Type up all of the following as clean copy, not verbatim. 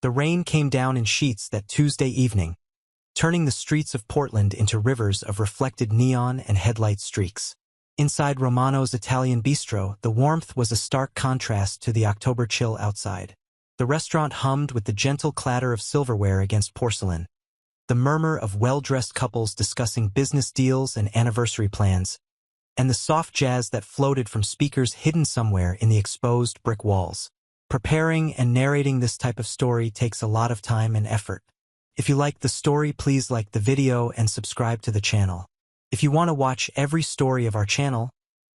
The rain came down in sheets that Tuesday evening, turning the streets of Portland into rivers of reflected neon and headlight streaks. Inside Romano's Italian bistro, the warmth was a stark contrast to the October chill outside. The restaurant hummed with the gentle clatter of silverware against porcelain, the murmur of well-dressed couples discussing business deals and anniversary plans, and the soft jazz that floated from speakers hidden somewhere in the exposed brick walls. Preparing and narrating this type of story takes a lot of time and effort. If you like the story, please like the video and subscribe to the channel. If you want to watch every story of our channel,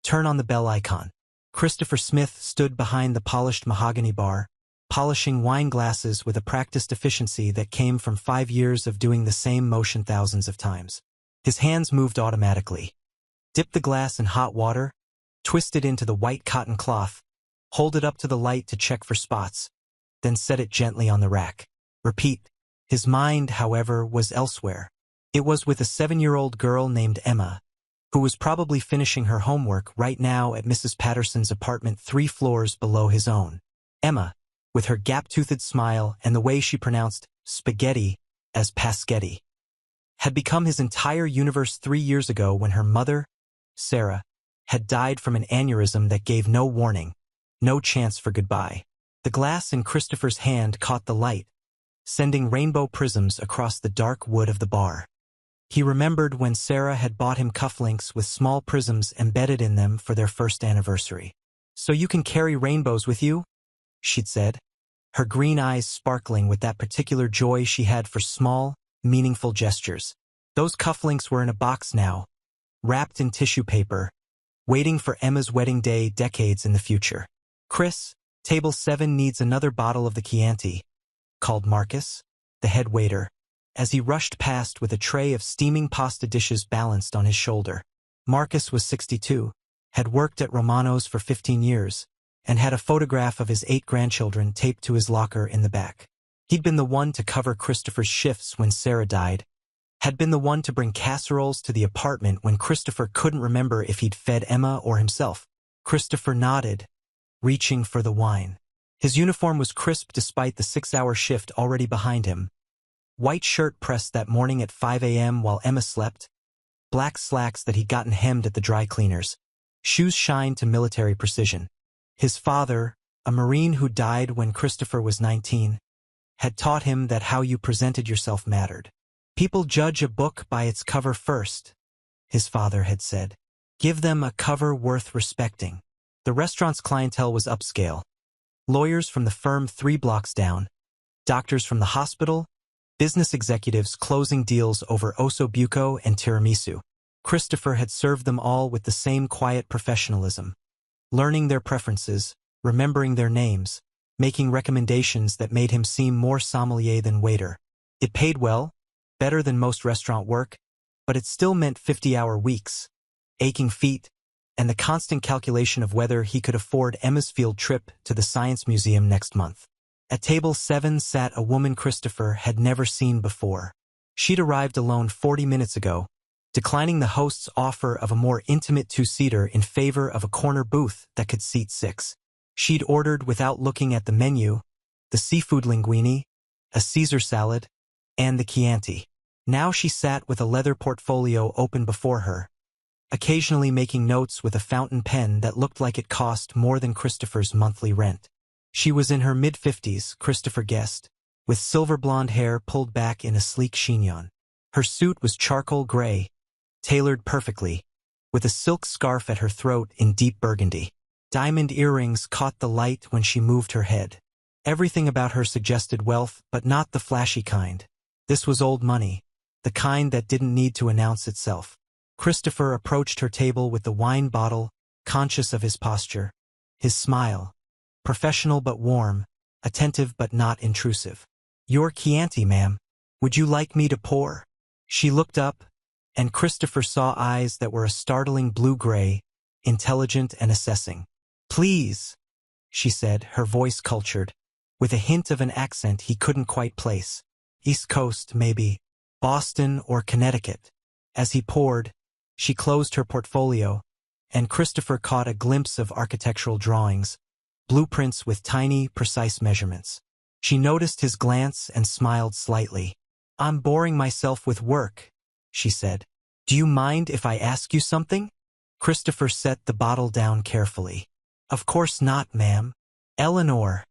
turn on the bell icon. Christopher Smith stood behind the polished mahogany bar, polishing wine glasses with a practiced efficiency that came from 5 years of doing the same motion thousands of times. His hands moved automatically. Dip the glass in hot water, twist it into the white cotton cloth, hold it up to the light to check for spots, then set it gently on the rack. Repeat. His mind, however, was elsewhere. It was with a 7-year-old girl named Emma, who was probably finishing her homework right now at Mrs. Patterson's apartment 3 floors below his own. Emma, with her gap-toothed smile and the way she pronounced spaghetti as paschetti, had become his entire universe 3 years ago when her mother, Sarah, had died from an aneurysm that gave no warning, no chance for goodbye. The glass in Christopher's hand caught the light, sending rainbow prisms across the dark wood of the bar. He remembered when Sarah had bought him cufflinks with small prisms embedded in them for their first anniversary. "So you can carry rainbows with you?" she'd said, her green eyes sparkling with that particular joy she had for small, meaningful gestures. Those cufflinks were in a box now, wrapped in tissue paper, waiting for Emma's wedding day decades in the future. "Chris, table 7 needs another bottle of the Chianti," called Marcus, the head waiter, as he rushed past with a tray of steaming pasta dishes balanced on his shoulder. Marcus was 62, had worked at Romano's for 15 years, and had a photograph of his 8 grandchildren taped to his locker in the back. He'd been the one to cover Christopher's shifts when Sarah died, had been the one to bring casseroles to the apartment when Christopher couldn't remember if he'd fed Emma or himself. Christopher nodded, reaching for the wine. His uniform was crisp despite the 6-hour shift already behind him. White shirt pressed that morning at 5 a.m. while Emma slept, black slacks that he'd gotten hemmed at the dry cleaners, shoes shined to military precision. His father, a Marine who died when Christopher was 19, had taught him that how you presented yourself mattered. "People judge a book by its cover first," his father had said. "Give them a cover worth respecting." The restaurant's clientele was upscale. Lawyers from the firm 3 blocks down, doctors from the hospital, business executives closing deals over osso buco and tiramisu. Christopher had served them all with the same quiet professionalism, learning their preferences, remembering their names, making recommendations that made him seem more sommelier than waiter. It paid well, better than most restaurant work, but it still meant 50-hour weeks, aching feet, and the constant calculation of whether he could afford Emma's field trip to the Science Museum next month. At table 7 sat a woman Christopher had never seen before. She'd arrived alone 40 minutes ago, declining the host's offer of a more intimate 2-seater in favor of a corner booth that could seat 6. She'd ordered without looking at the menu, the seafood linguine, a Caesar salad, and the Chianti. Now she sat with a leather portfolio open before her, occasionally making notes with a fountain pen that looked like it cost more than Christopher's monthly rent. She was in her mid-50s, Christopher guessed, with silver blonde hair pulled back in a sleek chignon. Her suit was charcoal gray, tailored perfectly, with a silk scarf at her throat in deep burgundy. Diamond earrings caught the light when she moved her head. Everything about her suggested wealth, but not the flashy kind. This was old money, the kind that didn't need to announce itself. Christopher approached her table with the wine bottle, conscious of his posture, his smile, professional but warm, attentive but not intrusive. "Your Chianti, ma'am. Would you like me to pour?" She looked up, and Christopher saw eyes that were a startling blue-gray, intelligent and assessing. "Please," she said, her voice cultured, with a hint of an accent he couldn't quite place. "East Coast, maybe. Boston or Connecticut." As he poured, she closed her portfolio, and Christopher caught a glimpse of architectural drawings, blueprints with tiny, precise measurements. She noticed his glance and smiled slightly. "I'm boring myself with work," she said. "Do you mind if I ask you something?" Christopher set the bottle down carefully. "Of course not, ma'am." "Eleanor,"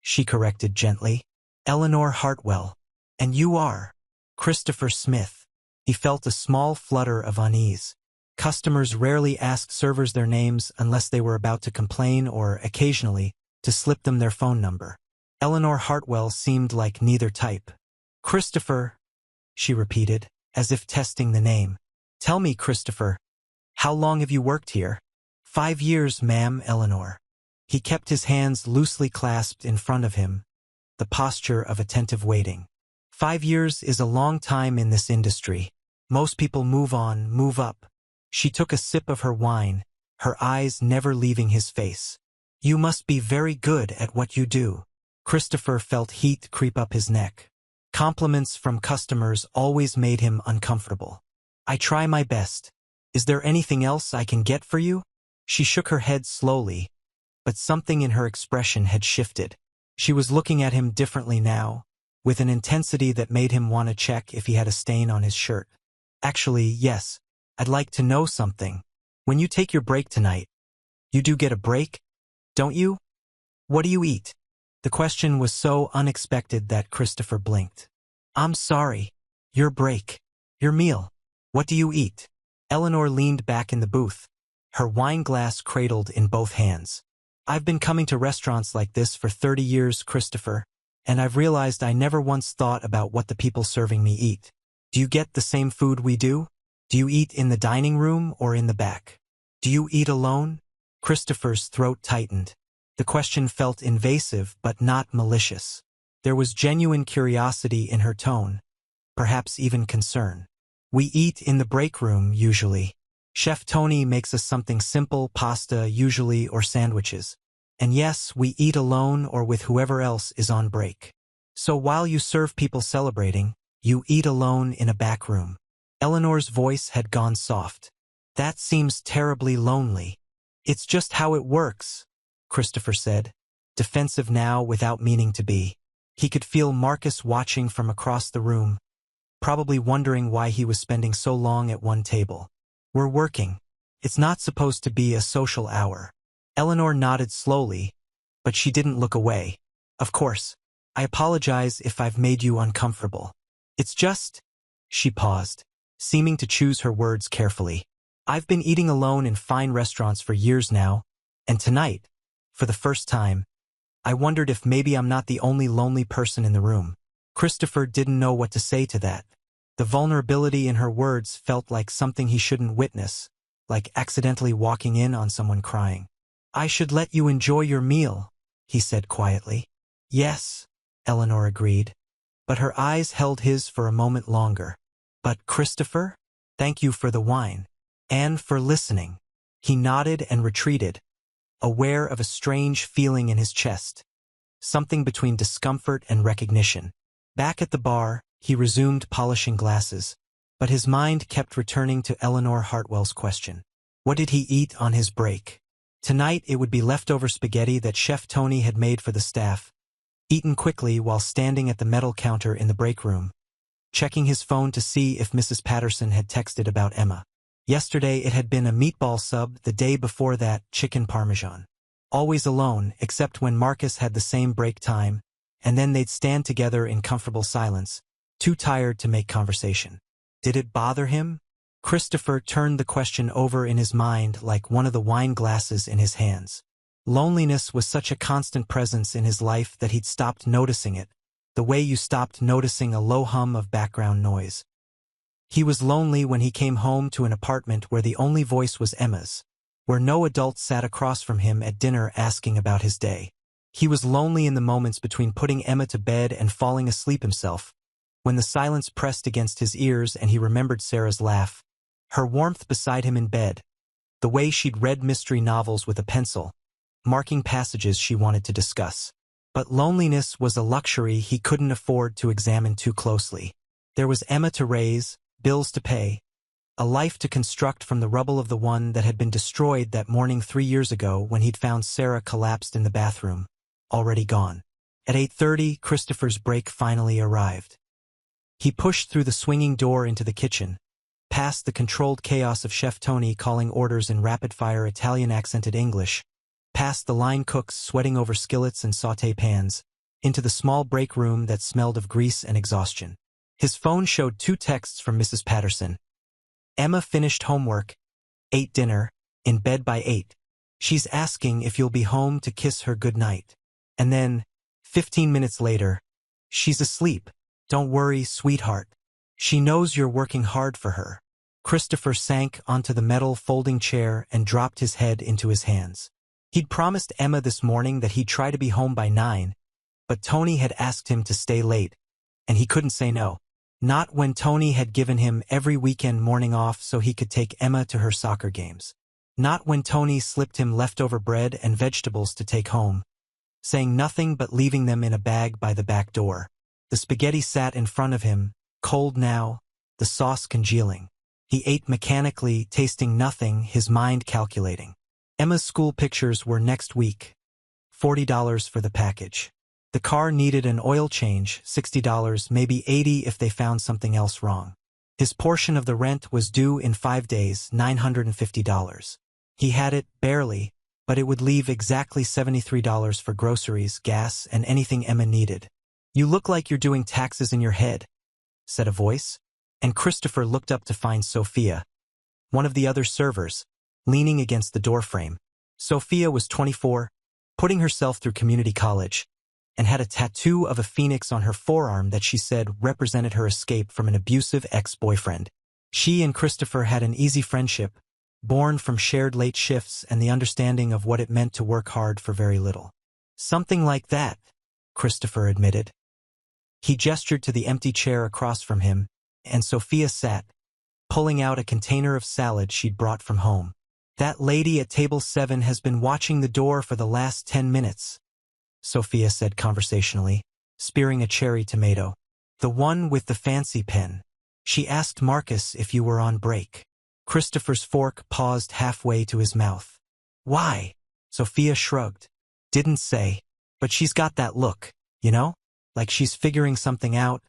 she corrected gently. "Eleanor Hartwell. And you are?" "Christopher Smith." He felt a small flutter of unease. Customers rarely asked servers their names unless they were about to complain or, occasionally, to slip them their phone number. Eleanor Hartwell seemed like neither type. "Christopher," she repeated, as if testing the name. "Tell me, Christopher, how long have you worked here?" "5 years, ma'am, Eleanor." He kept his hands loosely clasped in front of him, the posture of attentive waiting. 5 years is a long time in this industry. Most people move on, move up. She took a sip of her wine, her eyes never leaving his face. "You must be very good at what you do." Christopher felt heat creep up his neck. Compliments from customers always made him uncomfortable. "I try my best. Is there anything else I can get for you?" She shook her head slowly, but something in her expression had shifted. She was looking at him differently now, with an intensity that made him want to check if he had a stain on his shirt. "Actually, yes. I'd like to know something. When you take your break tonight, you do get a break, don't you? What do you eat?" The question was so unexpected that Christopher blinked. "I'm sorry. Your break. Your meal. What do you eat?" Eleanor leaned back in the booth, her wine glass cradled in both hands. "I've been coming to restaurants like this for 30 years, Christopher, and I've realized I never once thought about what the people serving me eat. Do you get the same food we do? Do you eat in the dining room or in the back? Do you eat alone?" Christopher's throat tightened. The question felt invasive but not malicious. There was genuine curiosity in her tone, perhaps even concern. "We eat in the break room, usually. Chef Tony makes us something simple, pasta, usually, or sandwiches. And yes, we eat alone or with whoever else is on break. So while you serve people celebrating, you eat alone in a back room." Eleanor's voice had gone soft. "That seems terribly lonely." "It's just how it works," Christopher said, defensive now without meaning to be. He could feel Marcus watching from across the room, probably wondering why he was spending so long at one table. "We're working. It's not supposed to be a social hour." Eleanor nodded slowly, but she didn't look away. "Of course. I apologize if I've made you uncomfortable. It's just—" She paused, seeming to choose her words carefully. "I've been eating alone in fine restaurants for years now, and tonight, for the first time, I wondered if maybe I'm not the only lonely person in the room." Christopher didn't know what to say to that. The vulnerability in her words felt like something he shouldn't witness, like accidentally walking in on someone crying. "I should let you enjoy your meal," he said quietly. "Yes," Eleanor agreed, but her eyes held his for a moment longer. "But Christopher, thank you for the wine. And for listening." He nodded and retreated, aware of a strange feeling in his chest, something between discomfort and recognition. Back at the bar, he resumed polishing glasses, but his mind kept returning to Eleanor Hartwell's question. What did he eat on his break? Tonight it would be leftover spaghetti that Chef Tony had made for the staff, eaten quickly while standing at the metal counter in the break room, checking his phone to see if Mrs. Patterson had texted about Emma. Yesterday it had been a meatball sub, the day before that chicken parmesan. Always alone, except when Marcus had the same break time, and then they'd stand together in comfortable silence, too tired to make conversation. Did it bother him? Christopher turned the question over in his mind like one of the wine glasses in his hands. Loneliness was such a constant presence in his life that he'd stopped noticing it, the way you stopped noticing a low hum of background noise. He was lonely when he came home to an apartment where the only voice was Emma's, where no adult sat across from him at dinner asking about his day. He was lonely in the moments between putting Emma to bed and falling asleep himself, when the silence pressed against his ears and he remembered Sarah's laugh, her warmth beside him in bed, the way she'd read mystery novels with a pencil, marking passages she wanted to discuss. But loneliness was a luxury he couldn't afford to examine too closely. There was Emma to raise, bills to pay, a life to construct from the rubble of the one that had been destroyed that morning 3 years ago when he'd found Sarah collapsed in the bathroom, already gone. At 8:30, Christopher's break finally arrived. He pushed through the swinging door into the kitchen, past the controlled chaos of Chef Tony calling orders in rapid-fire Italian-accented English, past the line cooks sweating over skillets and sauté pans, into the small break room that smelled of grease and exhaustion. His phone showed 2 texts from Mrs. Patterson. Emma finished homework, ate dinner, in bed by 8. She's asking if you'll be home to kiss her goodnight. And then, 15 minutes later, she's asleep. Don't worry, sweetheart. She knows you're working hard for her. Christopher sank onto the metal folding chair and dropped his head into his hands. He'd promised Emma this morning that he'd try to be home by 9, but Tony had asked him to stay late, and he couldn't say no. Not when Tony had given him every weekend morning off so he could take Emma to her soccer games. Not when Tony slipped him leftover bread and vegetables to take home, saying nothing but leaving them in a bag by the back door. The spaghetti sat in front of him, cold now, the sauce congealing. He ate mechanically, tasting nothing, his mind calculating. Emma's school pictures were next week. $40 for the package. The car needed an oil change, $60, maybe $80 if they found something else wrong. His portion of the rent was due in 5 days, $950. He had it, barely, but it would leave exactly $73 for groceries, gas, and anything Emma needed. "You look like you're doing taxes in your head," said a voice, and Christopher looked up to find Sophia, one of the other servers, leaning against the doorframe. Sophia was 24, putting herself through community college, and had a tattoo of a phoenix on her forearm that she said represented her escape from an abusive ex-boyfriend. She and Christopher had an easy friendship, born from shared late shifts and the understanding of what it meant to work hard for very little. "Something like that," Christopher admitted. He gestured to the empty chair across from him, and Sophia sat, pulling out a container of salad she'd brought from home. "That lady at table 7 has been watching the door for the last 10 minutes, Sophia said conversationally, spearing a cherry tomato. "The one with the fancy pen. She asked Marcus if you were on break." Christopher's fork paused halfway to his mouth. "Why?" Sophia shrugged. "Didn't say. But she's got that look, you know? Like she's figuring something out,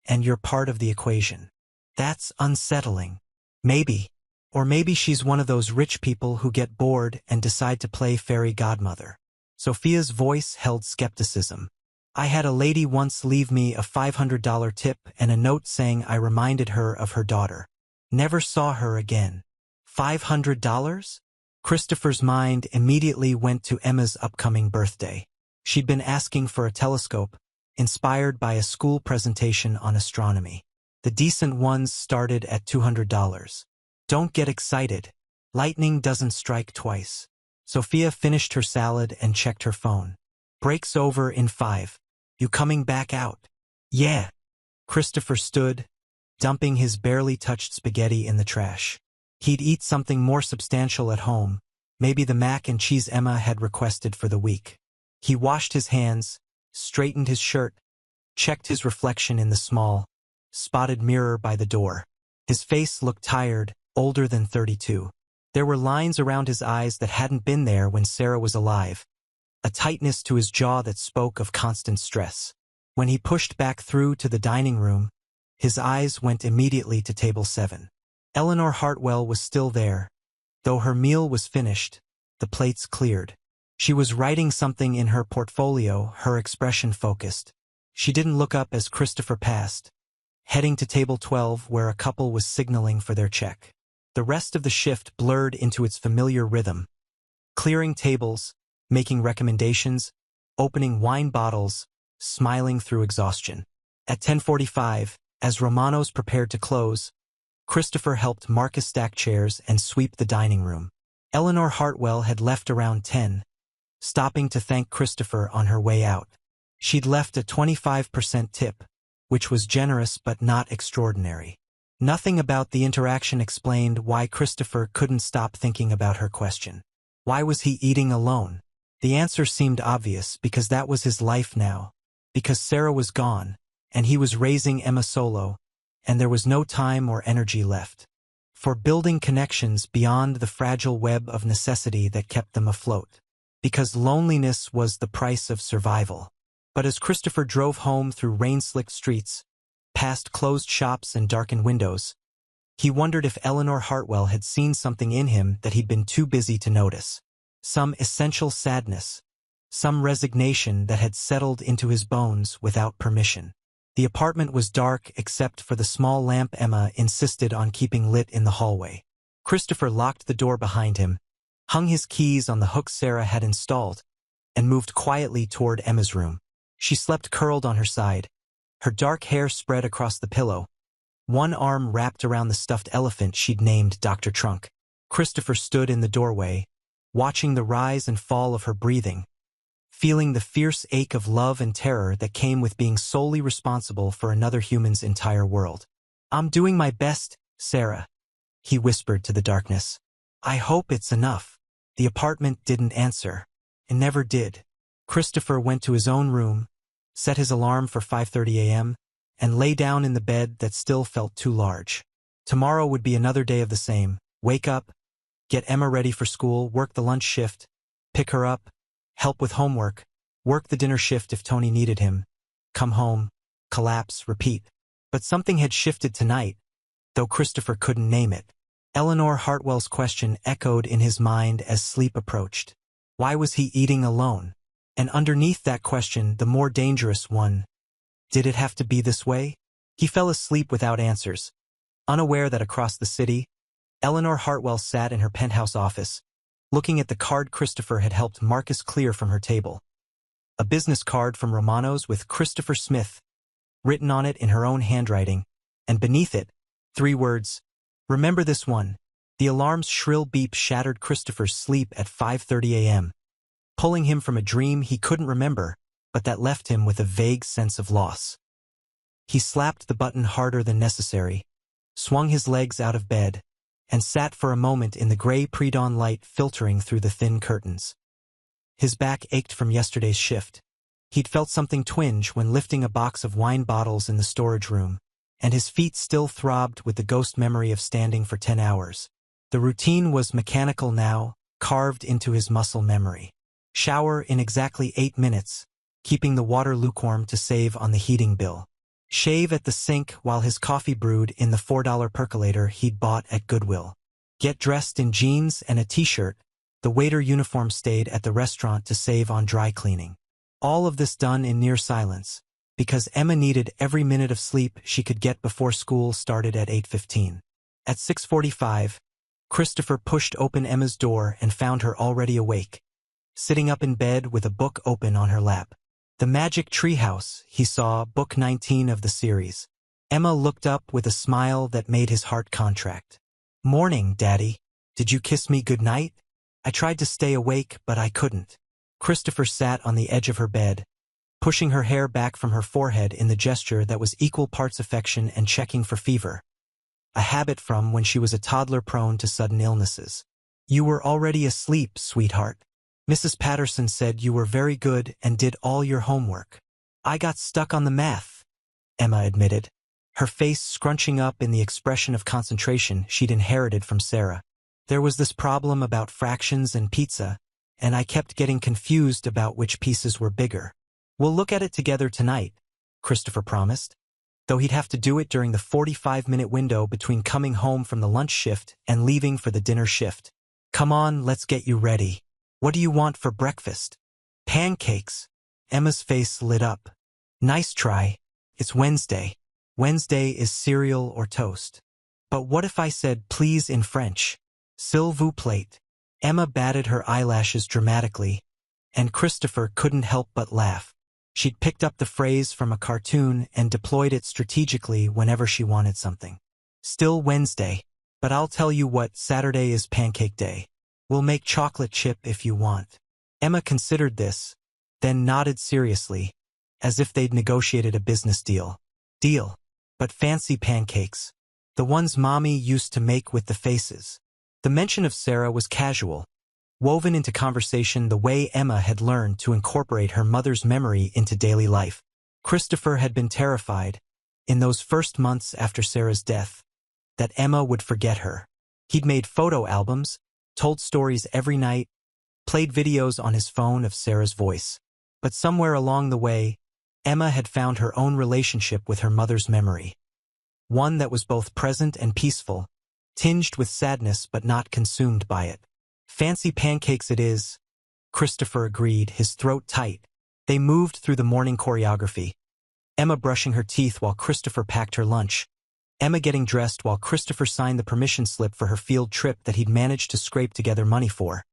and you're part of the equation. That's unsettling. Maybe. Or maybe she's one of those rich people who get bored and decide to play fairy godmother." Sophia's voice held skepticism. "I had a lady once leave me a $500 tip and a note saying I reminded her of her daughter. Never saw her again." $500? Christopher's mind immediately went to Emma's upcoming birthday. She'd been asking for a telescope, inspired by a school presentation on astronomy. The decent ones started at $200. "Don't get excited. Lightning doesn't strike twice." Sophia finished her salad and checked her phone. "Break's over in 5. You coming back out?" "Yeah." Christopher stood, dumping his barely touched spaghetti in the trash. He'd eat something more substantial at home, maybe the mac and cheese Emma had requested for the week. He washed his hands, straightened his shirt, checked his reflection in the small, spotted mirror by the door. His face looked tired, older than 32. There were lines around his eyes that hadn't been there when Sarah was alive, a tightness to his jaw that spoke of constant stress. When he pushed back through to the dining room, his eyes went immediately to table 7. Eleanor Hartwell was still there. Though her meal was finished, the plates cleared. She was writing something in her portfolio, her expression focused. She didn't look up as Christopher passed, heading to table 12 where a couple was signaling for their check. The rest of the shift blurred into its familiar rhythm. Clearing tables, making recommendations, opening wine bottles, smiling through exhaustion. At 10:45, as Romano's prepared to close, Christopher helped Marcus stack chairs and sweep the dining room. Eleanor Hartwell had left around 10, stopping to thank Christopher on her way out. She'd left a 25% tip, which was generous but not extraordinary. Nothing about the interaction explained why Christopher couldn't stop thinking about her question. Why was he eating alone? The answer seemed obvious because that was his life now, because Sarah was gone, and he was raising Emma solo, and there was no time or energy left for building connections beyond the fragile web of necessity that kept them afloat. Because loneliness was the price of survival. But as Christopher drove home through rain-slicked streets, past closed shops and darkened windows, he wondered if Eleanor Hartwell had seen something in him that he'd been too busy to notice. Some essential sadness, some resignation that had settled into his bones without permission. The apartment was dark except for the small lamp Emma insisted on keeping lit in the hallway. Christopher locked the door behind him, hung his keys on the hook Sarah had installed, and moved quietly toward Emma's room. She slept curled on her side, her dark hair spread across the pillow, one arm wrapped around the stuffed elephant she'd named Dr. Trunk. Christopher stood in the doorway, watching the rise and fall of her breathing, feeling the fierce ache of love and terror that came with being solely responsible for another human's entire world. "I'm doing my best, Sarah," he whispered to the darkness. "I hope it's enough." The apartment didn't answer. It never did. Christopher went to his own room, set his alarm for 5:30 a.m., and lay down in the bed that still felt too large. Tomorrow would be another day of the same. Wake up, get Emma ready for school, work the lunch shift, pick her up, help with homework, work the dinner shift if Tony needed him, come home, collapse, repeat. But something had shifted tonight, though Christopher couldn't name it. Eleanor Hartwell's question echoed in his mind as sleep approached. Why was he eating alone? And underneath that question, the more dangerous one, did it have to be this way? He fell asleep without answers, unaware that across the city, Eleanor Hartwell sat in her penthouse office, looking at the card Christopher had helped Marcus clear from her table. A business card from Romano's with Christopher Smith, written on it in her own handwriting, and beneath it, 3 words, "Remember this one." The alarm's shrill beep shattered Christopher's sleep at 5:30 a.m., pulling him from a dream he couldn't remember, but that left him with a vague sense of loss. He slapped the button harder than necessary, swung his legs out of bed, and sat for a moment in the gray pre-dawn light filtering through the thin curtains. His back ached from yesterday's shift. He'd felt something twinge when lifting a box of wine bottles in the storage room, and his feet still throbbed with the ghost memory of standing for 10 hours. The routine was mechanical now, carved into his muscle memory. Shower in exactly 8 minutes, keeping the water lukewarm to save on the heating bill. Shave at the sink while his coffee brewed in the $4 percolator he'd bought at Goodwill. Get dressed in jeans and a t-shirt. The waiter uniform stayed at the restaurant to save on dry cleaning. All of this done in near silence, because Emma needed every minute of sleep she could get before school started at 8:15. At 6:45, Christopher pushed open Emma's door and found her already awake, sitting up in bed with a book open on her lap. The Magic Treehouse, he saw, book 19 of the series. Emma looked up with a smile that made his heart contract. "Morning, Daddy. Did you kiss me goodnight? I tried to stay awake, but I couldn't." Christopher sat on the edge of her bed, pushing her hair back from her forehead in the gesture that was equal parts affection and checking for fever, a habit from when she was a toddler prone to sudden illnesses. "You were already asleep, sweetheart. Mrs. Patterson said you were very good and did all your homework." "I got stuck on the math," Emma admitted, her face scrunching up in the expression of concentration she'd inherited from Sarah. "There was this problem about fractions and pizza, and I kept getting confused about which pieces were bigger." "We'll look at it together tonight," Christopher promised, though he'd have to do it during the 45-minute window between coming home from the lunch shift and leaving for the dinner shift. "Come on, let's get you ready. What do you want for breakfast?" "Pancakes." Emma's face lit up. "Nice try. It's Wednesday. Wednesday is cereal or toast." "But what if I said please in French? S'il vous plaît." Emma batted her eyelashes dramatically, and Christopher couldn't help but laugh. She'd picked up the phrase from a cartoon and deployed it strategically whenever she wanted something. "Still Wednesday, but I'll tell you what, Saturday is pancake day. We'll make chocolate chip if you want." Emma considered this, then nodded seriously, as if they'd negotiated a business deal. "Deal. But fancy pancakes. The ones Mommy used to make with the faces." The mention of Sarah was casual, woven into conversation the way Emma had learned to incorporate her mother's memory into daily life. Christopher had been terrified, in those first months after Sarah's death, that Emma would forget her. He'd made photo albums, told stories every night, played videos on his phone of Sarah's voice. But somewhere along the way, Emma had found her own relationship with her mother's memory. One that was both present and peaceful, tinged with sadness but not consumed by it. "Fancy pancakes it is," Christopher agreed, his throat tight. They moved through the morning choreography. Emma brushing her teeth while Christopher packed her lunch. Emma getting dressed while Christopher signed the permission slip for her field trip that he'd managed to scrape together money for.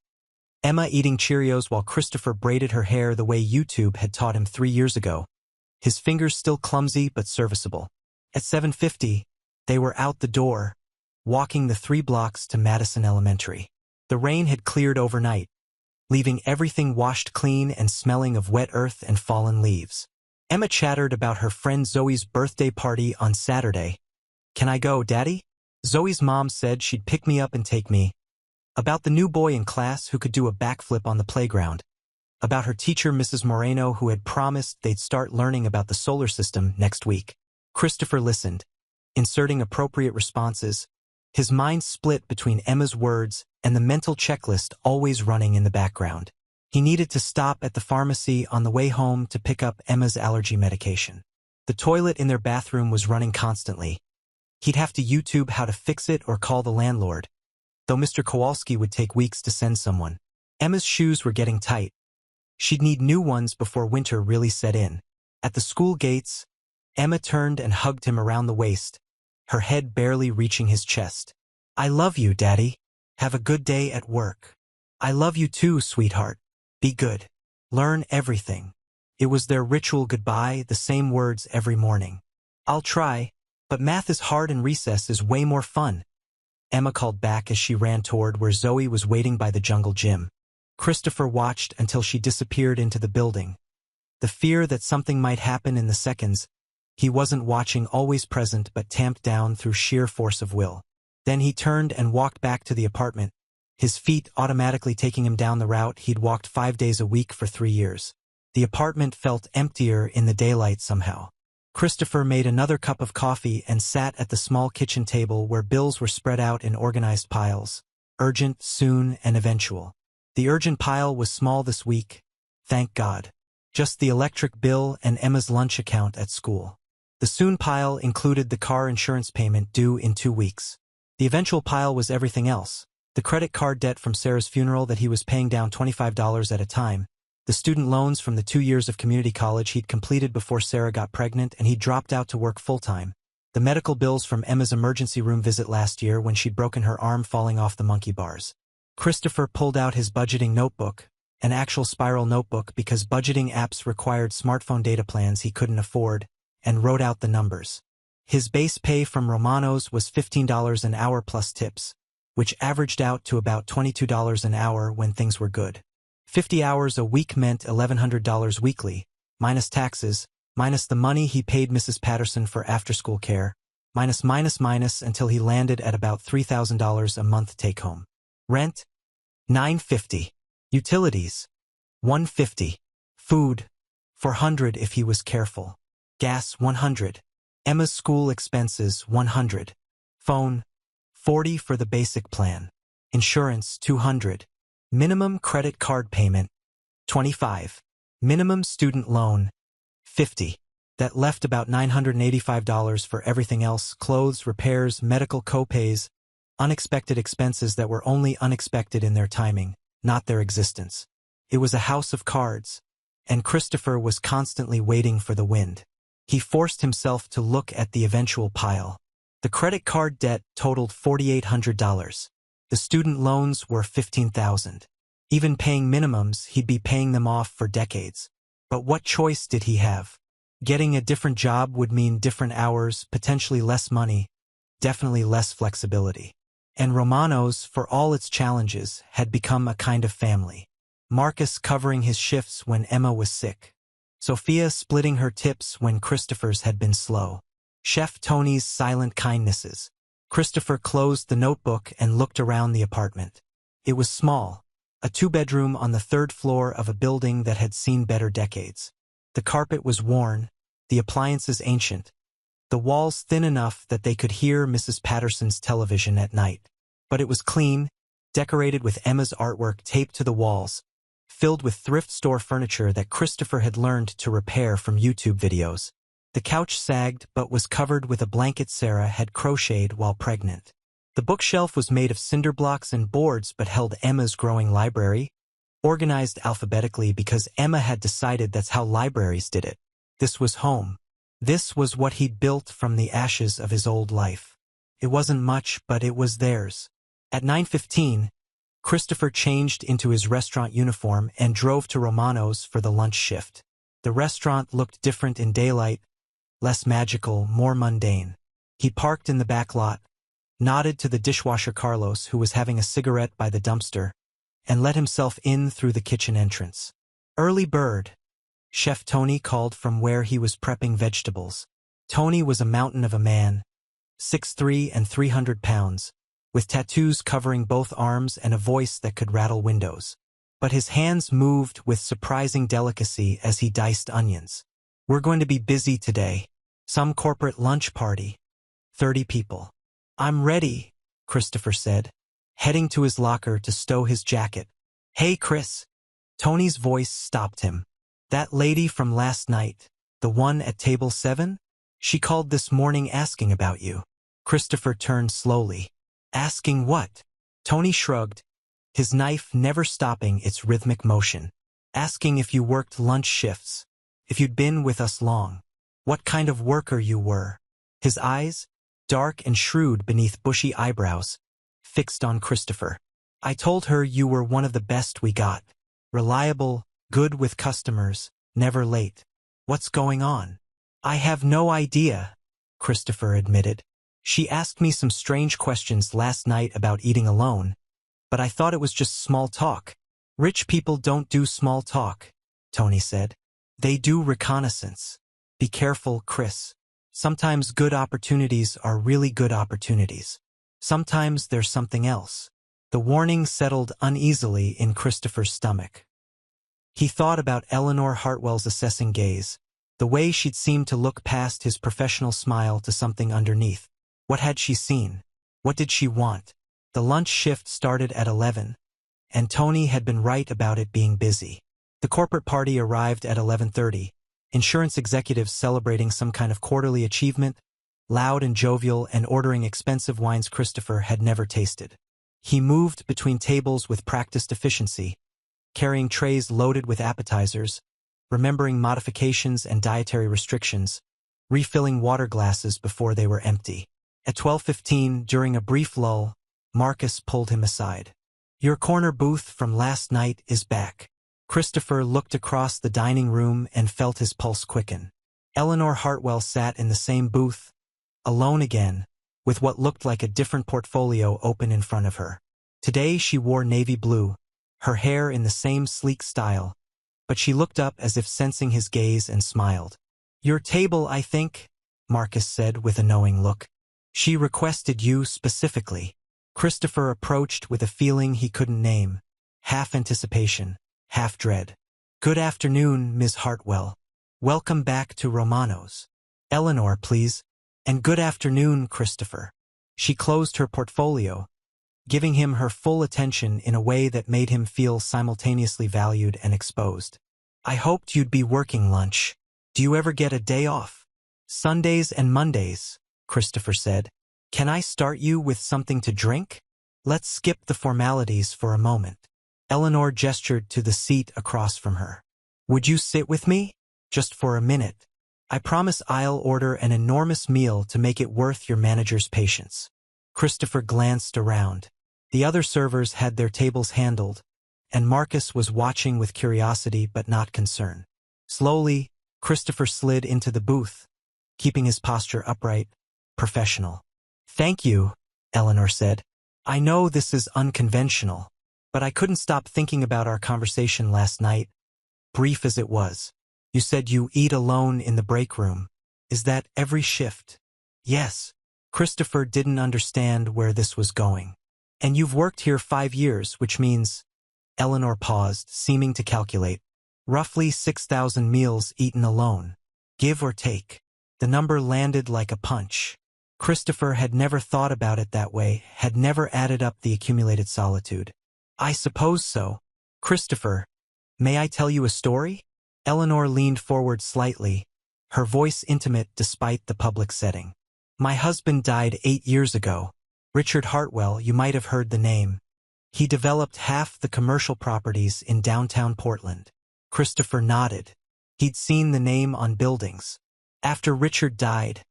Emma eating Cheerios while Christopher braided her hair the way YouTube had taught him 3 years ago. His fingers still clumsy but serviceable. At 7:50, they were out the door, walking the 3 blocks to Madison Elementary. The rain had cleared overnight, leaving everything washed clean and smelling of wet earth and fallen leaves. Emma chattered about her friend Zoe's birthday party on Saturday. "Can I go, Daddy?" Zoe's mom said she'd pick me up and take me. About the new boy in class who could do a backflip on the playground. About her teacher, Mrs. Moreno, who had promised they'd start learning about the solar system next week. Christopher listened, inserting appropriate responses, his mind split between Emma's words and the mental checklist always running in the background. He needed to stop at the pharmacy on the way home to pick up Emma's allergy medication. The toilet in their bathroom was running constantly. He'd have to YouTube how to fix it or call the landlord, though Mr. Kowalski would take weeks to send someone. Emma's shoes were getting tight. She'd need new ones before winter really set in. At the school gates, Emma turned and hugged him around the waist, her head barely reaching his chest. "I love you, Daddy. Have a good day at work." "I love you too, sweetheart. Be good. Learn everything." It was their ritual goodbye, the same words every morning. "I'll try, but math is hard and recess is way more fun," Emma called back as she ran toward where Zoe was waiting by the jungle gym. Christopher watched until she disappeared into the building. The fear that something might happen in the seconds he wasn't watching always present but tamped down through sheer force of will. Then he turned and walked back to the apartment, his feet automatically taking him down the route he'd walked 5 days a week for 3 years. The apartment felt emptier in the daylight somehow. Christopher made another cup of coffee and sat at the small kitchen table where bills were spread out in organized piles. Urgent, soon, and eventual. The urgent pile was small this week, thank God. Just the electric bill and Emma's lunch account at school. The soon pile included the car insurance payment due in 2 weeks. The eventual pile was everything else. The credit card debt from Sarah's funeral that he was paying down $25 at a time. The student loans from the 2 years of community college he'd completed before Sarah got pregnant and he dropped out to work full-time. The medical bills from Emma's emergency room visit last year when she'd broken her arm falling off the monkey bars. Christopher pulled out his budgeting notebook, an actual spiral notebook because budgeting apps required smartphone data plans he couldn't afford, and wrote out the numbers. His base pay from Romano's was $15 an hour plus tips, which averaged out to about $22 an hour when things were good. 50 hours a week meant $1,100 weekly, minus taxes, minus the money he paid Mrs. Patterson for after-school care, minus until he landed at about $3,000 a month take-home. Rent, $950. Utilities, $150. Food, $400 if he was careful. Gas, $100. Emma's school expenses, $100. Phone, $40 for the basic plan. Insurance, $200. Minimum credit card payment, $25. Minimum student loan, $50. That left about $985 for everything else: clothes, repairs, medical co-pays, unexpected expenses that were only unexpected in their timing, not their existence. It was a house of cards, and Christopher was constantly waiting for the wind. He forced himself to look at the eventual pile. The credit card debt totaled $4,800. The student loans were $15,000. Even paying minimums, he'd be paying them off for decades. But what choice did he have? Getting a different job would mean different hours, potentially less money, definitely less flexibility. And Romano's, for all its challenges, had become a kind of family. Marcus covering his shifts when Emma was sick. Sophia splitting her tips when Christopher's had been slow. Chef Tony's silent kindnesses. Christopher closed the notebook and looked around the apartment. It was small, a 2-bedroom on the 3rd floor of a building that had seen better decades. The carpet was worn, the appliances ancient, the walls thin enough that they could hear Mrs. Patterson's television at night. But it was clean, decorated with Emma's artwork taped to the walls, filled with thrift store furniture that Christopher had learned to repair from YouTube videos. The couch sagged but was covered with a blanket Sarah had crocheted while pregnant. The bookshelf was made of cinder blocks and boards but held Emma's growing library, organized alphabetically because Emma had decided that's how libraries did it. This was home. This was what he'd built from the ashes of his old life. It wasn't much, but it was theirs. At 9:15, Christopher changed into his restaurant uniform and drove to Romano's for the lunch shift. The restaurant looked different in daylight, less magical, more mundane. He parked in the back lot, nodded to the dishwasher Carlos, who was having a cigarette by the dumpster, and let himself in through the kitchen entrance. Early bird, Chef Tony called from where he was prepping vegetables. Tony was a mountain of a man, 6'3" and 300 pounds, with tattoos covering both arms and a voice that could rattle windows. But his hands moved with surprising delicacy as he diced onions. "We're going to be busy today. Some corporate lunch party. 30 people. "I'm ready," Christopher said, heading to his locker to stow his jacket. "Hey, Chris." Tony's voice stopped him. "That lady from last night, the one at table 7? She called this morning asking about you." Christopher turned slowly. "Asking what?" Tony shrugged, his knife never stopping its rhythmic motion. "Asking if you worked lunch shifts, if you'd been with us long, what kind of worker you were." His eyes, dark and shrewd beneath bushy eyebrows, fixed on Christopher. "I told her you were one of the best we got. Reliable, good with customers, never late. What's going on?" "I have no idea," Christopher admitted. "She asked me some strange questions last night about eating alone, but I thought it was just small talk." "Rich people don't do small talk," Tony said. "They do reconnaissance. Be careful, Chris. Sometimes good opportunities are really good opportunities. Sometimes there's something else." The warning settled uneasily in Christopher's stomach. He thought about Eleanor Hartwell's assessing gaze, the way she'd seemed to look past his professional smile to something underneath. What had she seen? What did she want? The lunch shift started at 11, and Tony had been right about it being busy. The corporate party arrived at 11:30, insurance executives celebrating some kind of quarterly achievement, loud and jovial and ordering expensive wines Christopher had never tasted. He moved between tables with practiced efficiency, carrying trays loaded with appetizers, remembering modifications and dietary restrictions, refilling water glasses before they were empty. At 12:15, during a brief lull, Marcus pulled him aside. "Your corner booth from last night is back." Christopher looked across the dining room and felt his pulse quicken. Eleanor Hartwell sat in the same booth, alone again, with what looked like a different portfolio open in front of her. Today she wore navy blue, her hair in the same sleek style, but she looked up as if sensing his gaze and smiled. "Your table, I think," Marcus said with a knowing look. "She requested you specifically." Christopher approached with a feeling he couldn't name, half anticipation, half dread. "Good afternoon, Ms. Hartwell. Welcome back to Romano's." "Eleanor, please." "And good afternoon, Christopher." She closed her portfolio, giving him her full attention in a way that made him feel simultaneously valued and exposed. "I hoped you'd be working lunch. Do you ever get a day off?" "Sundays and Mondays," Christopher said. "Can I start you with something to drink?" "Let's skip the formalities for a moment." Eleanor gestured to the seat across from her. "Would you sit with me? Just for a minute. I promise I'll order an enormous meal to make it worth your manager's patience." Christopher glanced around. The other servers had their tables handled, and Marcus was watching with curiosity but not concern. Slowly, Christopher slid into the booth, keeping his posture upright, professional. "Thank you," Eleanor said. "I know this is unconventional, but I couldn't stop thinking about our conversation last night, brief as it was. You said you eat alone in the break room. Is that every shift?" "Yes." Christopher didn't understand where this was going. "And you've worked here 5 years, which means—" Eleanor paused, seeming to calculate. "Roughly 6,000 meals eaten alone. Give or take." The number landed like a punch. Christopher had never thought about it that way, had never added up the accumulated solitude. "I suppose so." "Christopher, May I tell you a story? Eleanor leaned forward slightly, her voice intimate despite the public setting. My husband died 8 years ago. Richard Hartwell, you might have heard the name. He developed half the commercial properties in downtown Portland. Christopher nodded. He'd seen the name on buildings. After Richard died,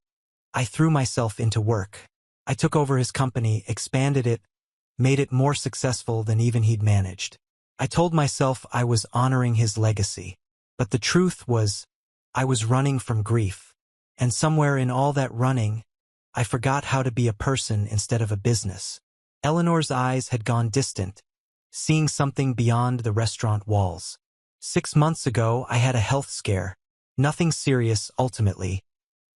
I threw myself into work. I took over his company, expanded it, made it more successful than even he'd managed. I told myself I was honoring his legacy. But the truth was, I was running from grief. And somewhere in all that running, I forgot how to be a person instead of a business. Eleanor's eyes had gone distant, seeing something beyond the restaurant walls. 6 months ago, I had a health scare. Nothing serious, ultimately,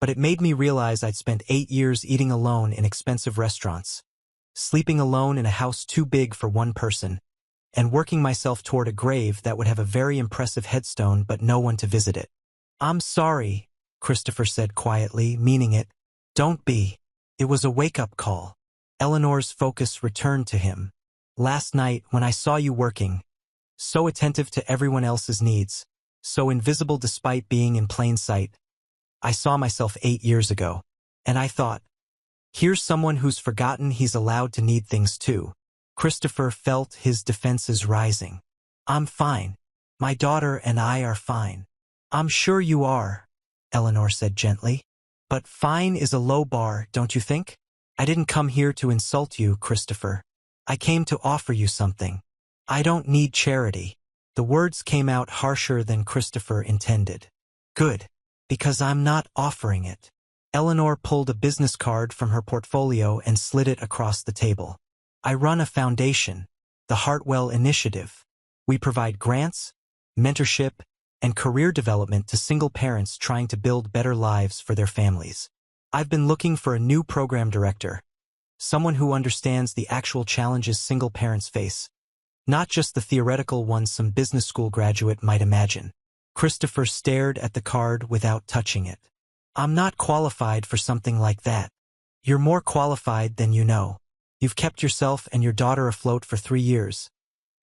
but it made me realize I'd spent 8 years eating alone in expensive restaurants, sleeping alone in a house too big for one person, and working myself toward a grave that would have a very impressive headstone but no one to visit it. I'm sorry, Christopher said quietly, meaning it. Don't be. It was a wake-up call. Eleanor's focus returned to him. Last night, when I saw you working, so attentive to everyone else's needs, so invisible despite being in plain sight, I saw myself 8 years ago. And I thought, here's someone who's forgotten he's allowed to need things too. Christopher felt his defenses rising. I'm fine. My daughter and I are fine. I'm sure you are, Eleanor said gently. But fine is a low bar, don't you think? I didn't come here to insult you, Christopher. I came to offer you something. I don't need charity. The words came out harsher than Christopher intended. Good, because I'm not offering it. Eleanor pulled a business card from her portfolio and slid it across the table. I run a foundation, the Hartwell Initiative. We provide grants, mentorship, and career development to single parents trying to build better lives for their families. I've been looking for a new program director, someone who understands the actual challenges single parents face, not just the theoretical ones some business school graduate might imagine. Christopher stared at the card without touching it. I'm not qualified for something like that. You're more qualified than you know. You've kept yourself and your daughter afloat for 3 years.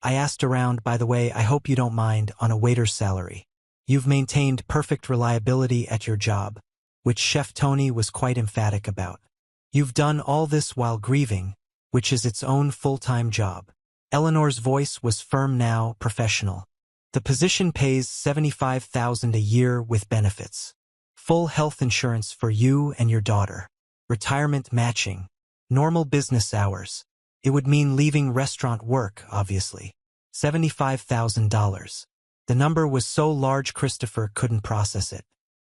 I asked around, by the way, I hope you don't mind, on a waiter's salary. You've maintained perfect reliability at your job, which Chef Tony was quite emphatic about. You've done all this while grieving, which is its own full-time job. Eleanor's voice was firm now, professional. The position pays $75,000 a year with benefits. Full health insurance for you and your daughter. Retirement matching. Normal business hours. It would mean leaving restaurant work, obviously. $75,000. The number was so large Christopher couldn't process it.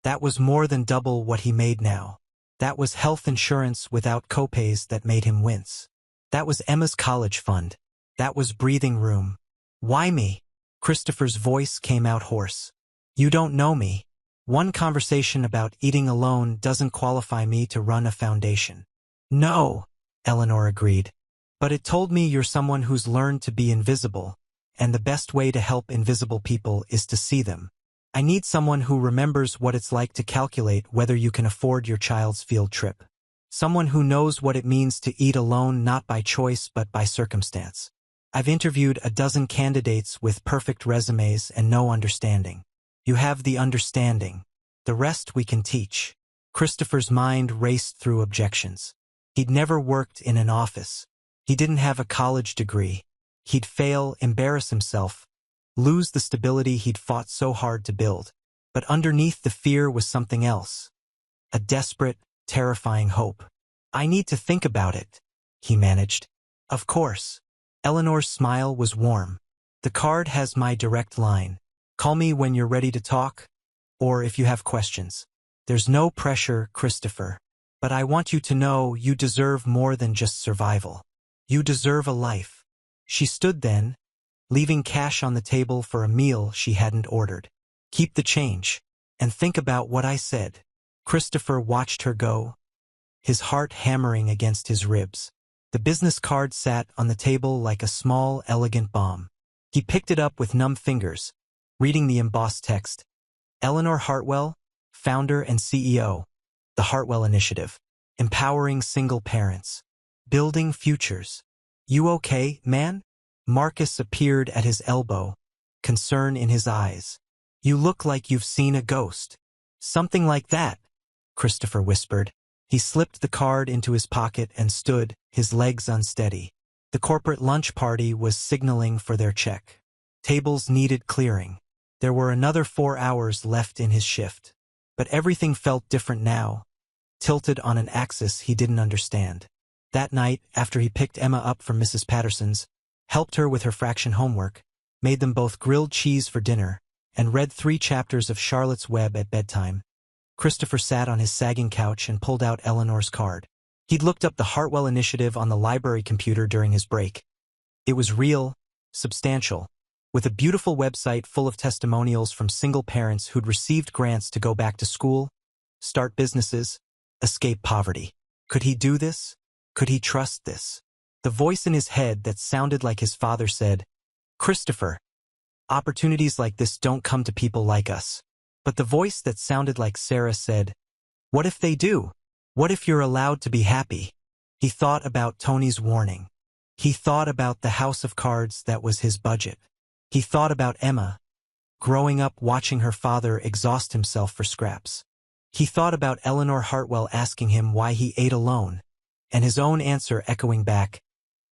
That was more than double what he made now. That was health insurance without copays that made him wince. That was Emma's college fund. That was breathing room. Why me? Christopher's voice came out hoarse. You don't know me. One conversation about eating alone doesn't qualify me to run a foundation. No, Eleanor agreed. But it told me you're someone who's learned to be invisible, and the best way to help invisible people is to see them. I need someone who remembers what it's like to calculate whether you can afford your child's field trip. Someone who knows what it means to eat alone not by choice but by circumstance. I've interviewed a dozen candidates with perfect resumes and no understanding. You have the understanding. The rest we can teach. Christopher's mind raced through objections. He'd never worked in an office. He didn't have a college degree. He'd fail, embarrass himself, lose the stability he'd fought so hard to build. But underneath the fear was something else. A desperate, terrifying hope. I need to think about it, he managed. Of course. Eleanor's smile was warm. The card has my direct line. Call me when you're ready to talk, or if you have questions. There's no pressure, Christopher. But I want you to know you deserve more than just survival. You deserve a life. She stood then, leaving cash on the table for a meal she hadn't ordered. Keep the change, and think about what I said. Christopher watched her go, his heart hammering against his ribs. The business card sat on the table like a small, elegant bomb. He picked it up with numb fingers, reading the embossed text. Eleanor Hartwell, founder and CEO. The Hartwell Initiative. Empowering single parents. Building futures. You okay, man? Marcus appeared at his elbow, concern in his eyes. "You look like you've seen a ghost." "Something like that," Christopher whispered. He slipped the card into his pocket and stood, his legs unsteady. The corporate lunch party was signaling for their check. Tables needed clearing. There were another 4 hours left in his shift. But everything felt different now, tilted on an axis he didn't understand. That night, after he picked Emma up from Mrs. Patterson's, helped her with her fraction homework, made them both grilled cheese for dinner, and read 3 chapters of Charlotte's Web at bedtime, Christopher sat on his sagging couch and pulled out Eleanor's card. He'd looked up the Hartwell initiative on the library computer during his break. It was real, substantial, with a beautiful website full of testimonials from single parents who'd received grants to go back to school, start businesses, escape poverty. Could he do this? Could he trust this? The voice in his head that sounded like his father said, "Christopher, opportunities like this don't come to people like us." But the voice that sounded like Sarah said, "What if they do? What if you're allowed to be happy?" He thought about Tony's warning. He thought about the house of cards that was his budget. He thought about Emma, growing up watching her father exhaust himself for scraps. He thought about Eleanor Hartwell asking him why he ate alone, and his own answer echoing back,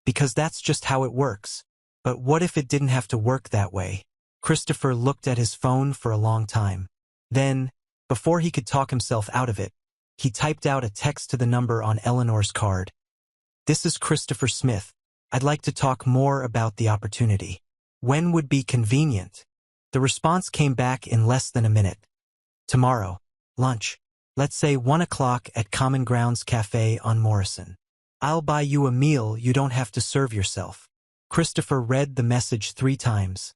"Because that's just how it works." But what if it didn't have to work that way? Christopher looked at his phone for a long time. Then, before he could talk himself out of it, he typed out a text to the number on Eleanor's card. "This is Christopher Smith. I'd like to talk more about the opportunity. When would be convenient?" The response came back in less than a minute. "Tomorrow. Lunch. Let's say 1 o'clock at Common Grounds Cafe on Morrison. I'll buy you a meal you don't have to serve yourself." Christopher read the message 3 times,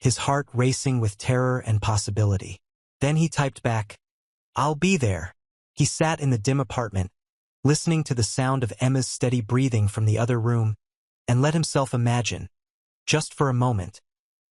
his heart racing with terror and possibility. Then he typed back, "I'll be there." He sat in the dim apartment, listening to the sound of Emma's steady breathing from the other room, and let himself imagine, just for a moment,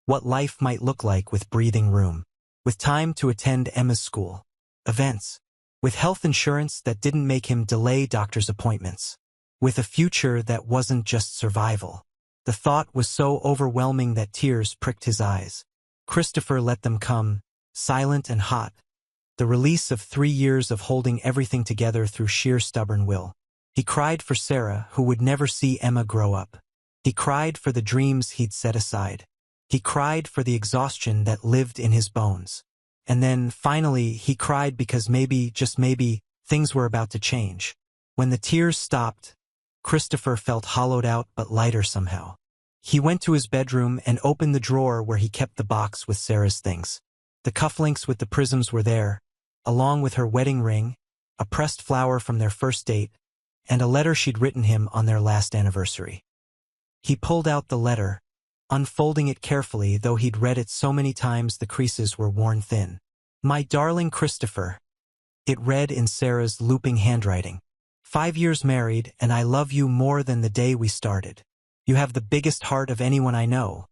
what life might look like with breathing room, with time to attend Emma's school, events, with health insurance that didn't make him delay doctor's appointments, with a future that wasn't just survival. The thought was so overwhelming that tears pricked his eyes. Christopher let them come, silent and hot, the release of 3 years of holding everything together through sheer stubborn will. He cried for Sarah, who would never see Emma grow up. He cried for the dreams he'd set aside. He cried for the exhaustion that lived in his bones. And then, finally, he cried because maybe, just maybe, things were about to change. When the tears stopped, Christopher felt hollowed out but lighter somehow. He went to his bedroom and opened the drawer where he kept the box with Sarah's things. The cufflinks with the prisms were there, along with her wedding ring, a pressed flower from their first date, and a letter she'd written him on their last anniversary. He pulled out the letter, unfolding it carefully, though he'd read it so many times the creases were worn thin. "My darling Christopher," it read in Sarah's looping handwriting. "5 years married, and I love you more than the day we started. You have the biggest heart of anyone I know.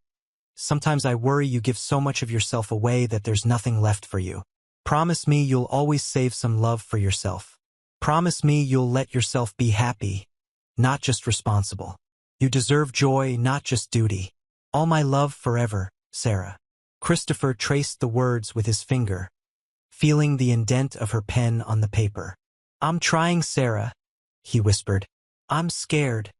Sometimes I worry you give so much of yourself away that there's nothing left for you. Promise me you'll always save some love for yourself. Promise me you'll let yourself be happy, not just responsible. You deserve joy, not just duty. All my love forever, Sarah." Christopher traced the words with his finger, feeling the indent of her pen on the paper. "I'm trying, Sarah," he whispered. "I'm scared,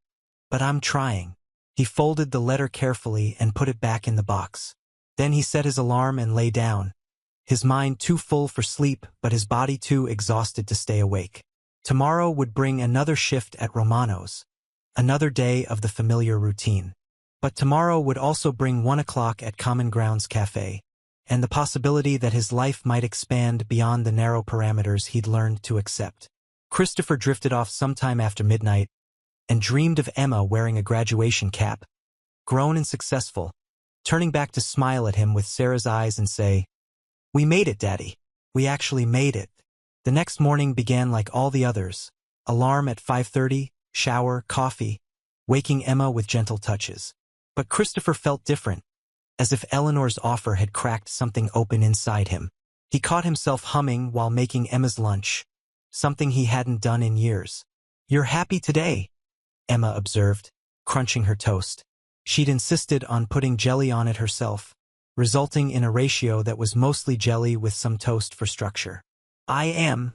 but I'm trying." He folded the letter carefully and put it back in the box. Then he set his alarm and lay down, his mind too full for sleep but his body too exhausted to stay awake. Tomorrow would bring another shift at Romano's, another day of the familiar routine. But tomorrow would also bring 1 o'clock at Common Grounds Cafe, and the possibility that his life might expand beyond the narrow parameters he'd learned to accept. Christopher drifted off sometime after midnight and dreamed of Emma wearing a graduation cap, grown and successful, turning back to smile at him with Sarah's eyes and say, "We made it, Daddy. We actually made it." The next morning began like all the others. Alarm at 5:30, shower, coffee, waking Emma with gentle touches. But Christopher felt different, as if Eleanor's offer had cracked something open inside him. He caught himself humming while making Emma's lunch, something he hadn't done in years. "You're happy today," Emma observed, crunching her toast. She'd insisted on putting jelly on it herself, resulting in a ratio that was mostly jelly with some toast for structure. I am,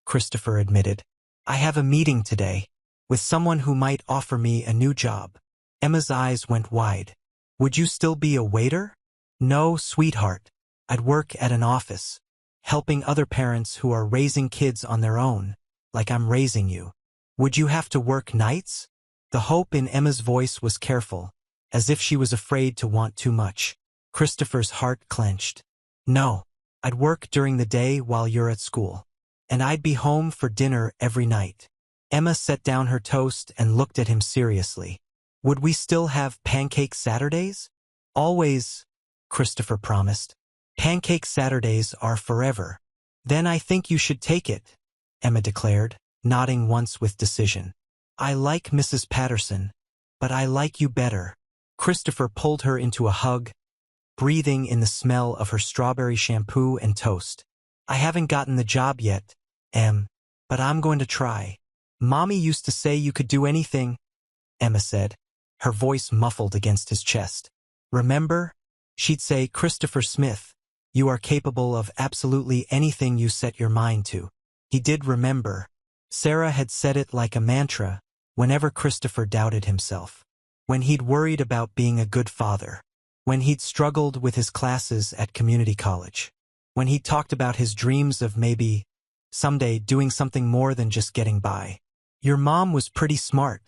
Christopher admitted. I have a meeting today with someone who might offer me a new job. Emma's eyes went wide. Would you still be a waiter? No, sweetheart. I'd work at an office, helping other parents who are raising kids on their own, like I'm raising you. Would you have to work nights? The hope in Emma's voice was careful, as if she was afraid to want too much. Christopher's heart clenched. No, I'd work during the day while you're at school, and I'd be home for dinner every night. Emma set down her toast and looked at him seriously. Would we still have pancake Saturdays? Always, Christopher promised. Pancake Saturdays are forever. Then I think you should take it, Emma declared, nodding once with decision. I like Mrs. Patterson, but I like you better. Christopher pulled her into a hug, breathing in the smell of her strawberry shampoo and toast. I haven't gotten the job yet, Em, but I'm going to try. Mommy used to say you could do anything, Emma said, her voice muffled against his chest. Remember? She'd say, Christopher Smith, you are capable of absolutely anything you set your mind to. He did remember. Sarah had said it like a mantra whenever Christopher doubted himself. When he'd worried about being a good father. When he'd struggled with his classes at community college. When he talked about his dreams of maybe, someday, doing something more than just getting by. Your mom was pretty smart,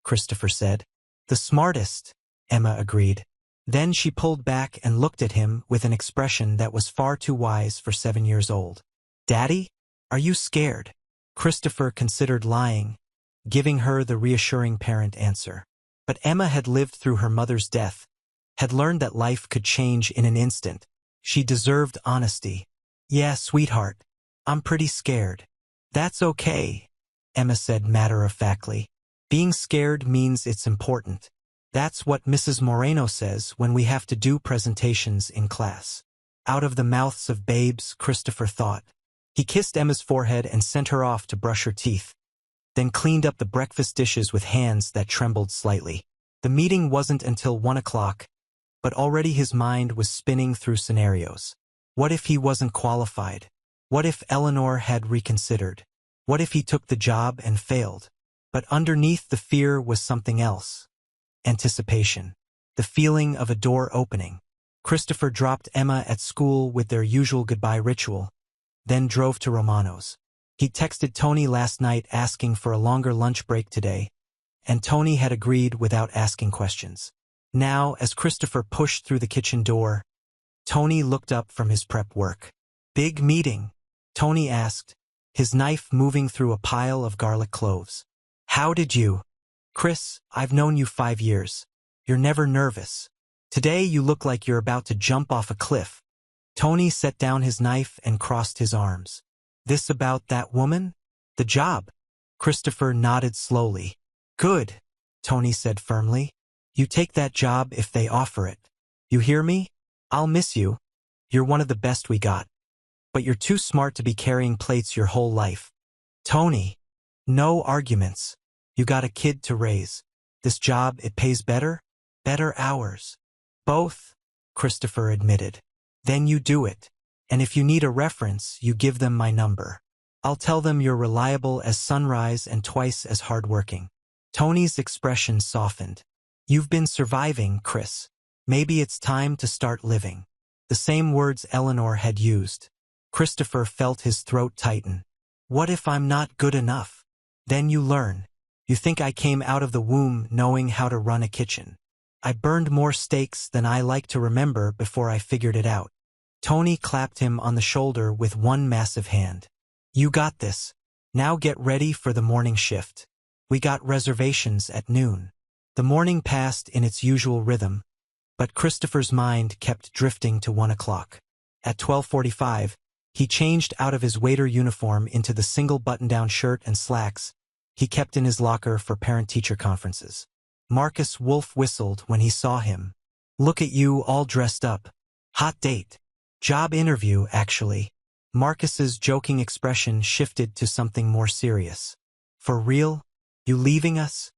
Christopher said. The smartest, Emma agreed. Then she pulled back and looked at him with an expression that was far too wise for 7 years old. Daddy? Are you scared? Christopher considered lying, giving her the reassuring parent answer. But Emma had lived through her mother's death, had learned that life could change in an instant. She deserved honesty. Yeah, sweetheart, I'm pretty scared. That's okay, Emma said matter-of-factly. Being scared means it's important. That's what Mrs. Moreno says when we have to do presentations in class. Out of the mouths of babes, Christopher thought. He kissed Emma's forehead and sent her off to brush her teeth, then cleaned up the breakfast dishes with hands that trembled slightly. The meeting wasn't until 1 o'clock, but already his mind was spinning through scenarios. What if he wasn't qualified? What if Eleanor had reconsidered? What if he took the job and failed? But underneath the fear was something else. Anticipation. The feeling of a door opening. Christopher dropped Emma at school with their usual goodbye ritual, then drove to Romano's. He texted Tony last night asking for a longer lunch break today, and Tony had agreed without asking questions. Now, as Christopher pushed through the kitchen door, Tony looked up from his prep work. Big meeting? Tony asked, his knife moving through a pile of garlic cloves. How did you? Chris, I've known you 5 years. You're never nervous. Today you look like you're about to jump off a cliff. Tony set down his knife and crossed his arms. This about that woman? The job? Christopher nodded slowly. Good, Tony said firmly. You take that job if they offer it. You hear me? I'll miss you. You're one of the best we got. But you're too smart to be carrying plates your whole life. Tony. No arguments. You got a kid to raise. This job, it pays better? Better hours. Both, Christopher admitted. Then you do it. And if you need a reference, you give them my number. I'll tell them you're reliable as sunrise and twice as hardworking. Tony's expression softened. You've been surviving, Chris. Maybe it's time to start living. The same words Eleanor had used. Christopher felt his throat tighten. What if I'm not good enough? Then you learn. You think I came out of the womb knowing how to run a kitchen. I burned more steaks than I like to remember before I figured it out. Tony clapped him on the shoulder with one massive hand. You got this. Now get ready for the morning shift. We got reservations at noon. The morning passed in its usual rhythm, but Christopher's mind kept drifting to 1 o'clock. At 12:45, he changed out of his waiter uniform into the single button-down shirt and slacks he kept in his locker for parent-teacher conferences. Marcus Wolf whistled when he saw him. Look at you all dressed up. Hot date. Job interview, actually. Marcus's joking expression shifted to something more serious. For real? You leaving us?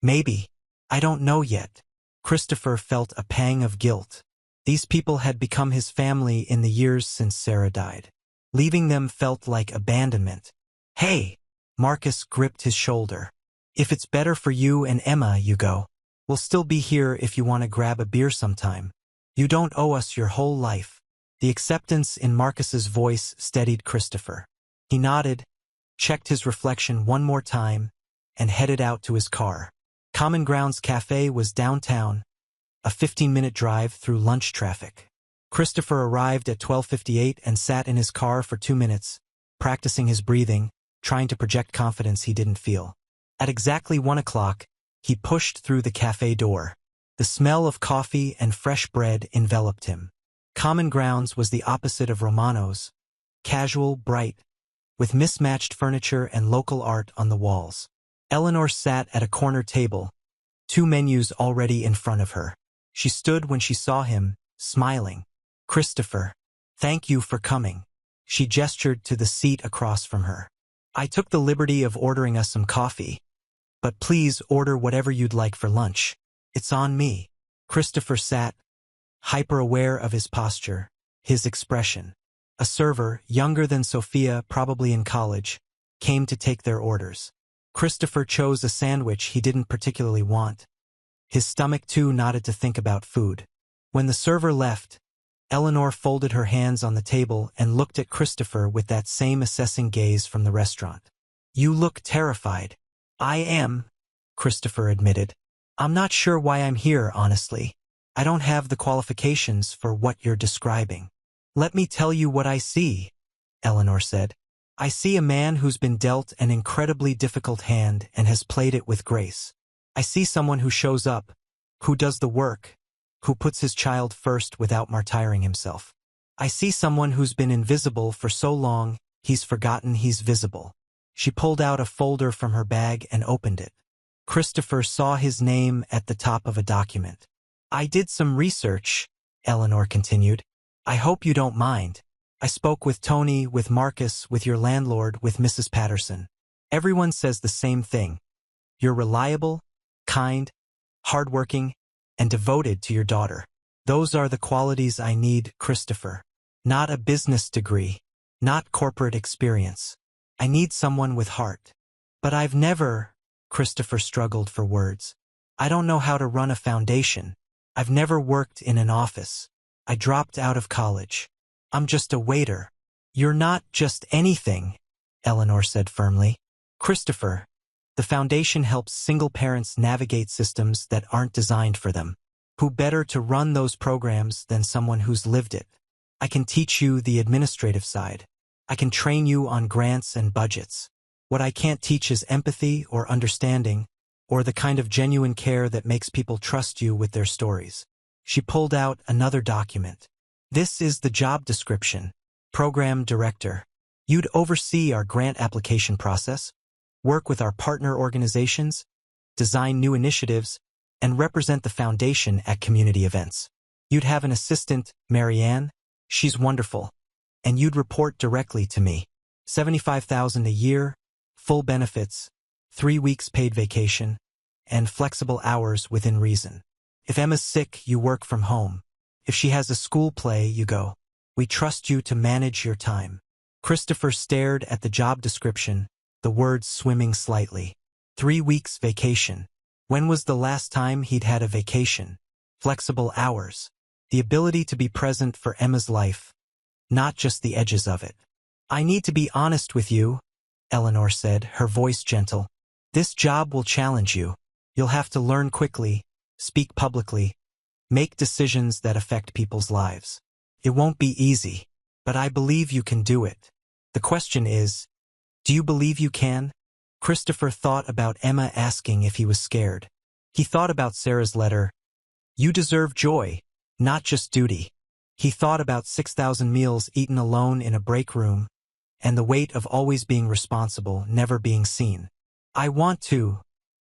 Maybe. I don't know yet. Christopher felt a pang of guilt. These people had become his family in the years since Sarah died. Leaving them felt like abandonment. "Hey!" Marcus gripped his shoulder. "If it's better for you and Emma, you go. We'll still be here if you want to grab a beer sometime. You don't owe us your whole life." The acceptance in Marcus's voice steadied Christopher. He nodded, checked his reflection one more time, and headed out to his car. Common Grounds Cafe was downtown, a 15-minute drive through lunch traffic. Christopher arrived at 12:58 and sat in his car for 2 minutes, practicing his breathing, trying to project confidence he didn't feel. At exactly 1 o'clock, he pushed through the cafe door. The smell of coffee and fresh bread enveloped him. Common Grounds was the opposite of Romano's, casual, bright, with mismatched furniture and local art on the walls. Eleanor sat at a corner table, 2 menus already in front of her. She stood when she saw him, smiling. "Christopher, thank you for coming." She gestured to the seat across from her. "I took the liberty of ordering us some coffee, but please order whatever you'd like for lunch. It's on me." Christopher sat, hyper-aware of his posture, his expression. A server, younger than Sophia, probably in college, came to take their orders. Christopher chose a sandwich he didn't particularly want. His stomach too nodded to think about food. When the server left, Eleanor folded her hands on the table and looked at Christopher with that same assessing gaze from the restaurant. "You look terrified." "I am," Christopher admitted. "I'm not sure why I'm here, honestly. I don't have the qualifications for what you're describing." "Let me tell you what I see," Eleanor said. "I see a man who's been dealt an incredibly difficult hand and has played it with grace. I see someone who shows up, who does the work, who puts his child first without martyring himself. I see someone who's been invisible for so long, he's forgotten he's visible." She pulled out a folder from her bag and opened it. Christopher saw his name at the top of a document. "I did some research," Eleanor continued. "I hope you don't mind. I spoke with Tony, with Marcus, with your landlord, with Mrs. Patterson. Everyone says the same thing. You're reliable, kind, hardworking, and devoted to your daughter. Those are the qualities I need, Christopher. Not a business degree, not corporate experience. I need someone with heart. But I've never," Christopher struggled for words. "I don't know how to run a foundation. I've never worked in an office. I dropped out of college. I'm just a waiter." "You're not just anything," Eleanor said firmly. "Christopher, the foundation helps single parents navigate systems that aren't designed for them. Who better to run those programs than someone who's lived it? I can teach you the administrative side. I can train you on grants and budgets. What I can't teach is empathy or understanding, or the kind of genuine care that makes people trust you with their stories." She pulled out another document. "This is the job description. Program Director. You'd oversee our grant application process, work with our partner organizations, design new initiatives, and represent the foundation at community events. You'd have an assistant, Marianne. She's wonderful. And you'd report directly to me. $75,000 a year, full benefits, 3 weeks paid vacation, and flexible hours within reason. If Emma's sick, you work from home. If she has a school play, you go. We trust you to manage your time." Christopher stared at the job description, the words swimming slightly. 3 weeks vacation. When was the last time he'd had a vacation? Flexible hours. The ability to be present for Emma's life, not just the edges of it. "I need to be honest with you," Eleanor said, her voice gentle. "This job will challenge you. You'll have to learn quickly, speak publicly, make decisions that affect people's lives. It won't be easy, but I believe you can do it. The question is, do you believe you can?" Christopher thought about Emma asking if he was scared. He thought about Sarah's letter, "You deserve joy, not just duty." He thought about 6,000 meals eaten alone in a break room, and the weight of always being responsible, never being seen. "I want to,"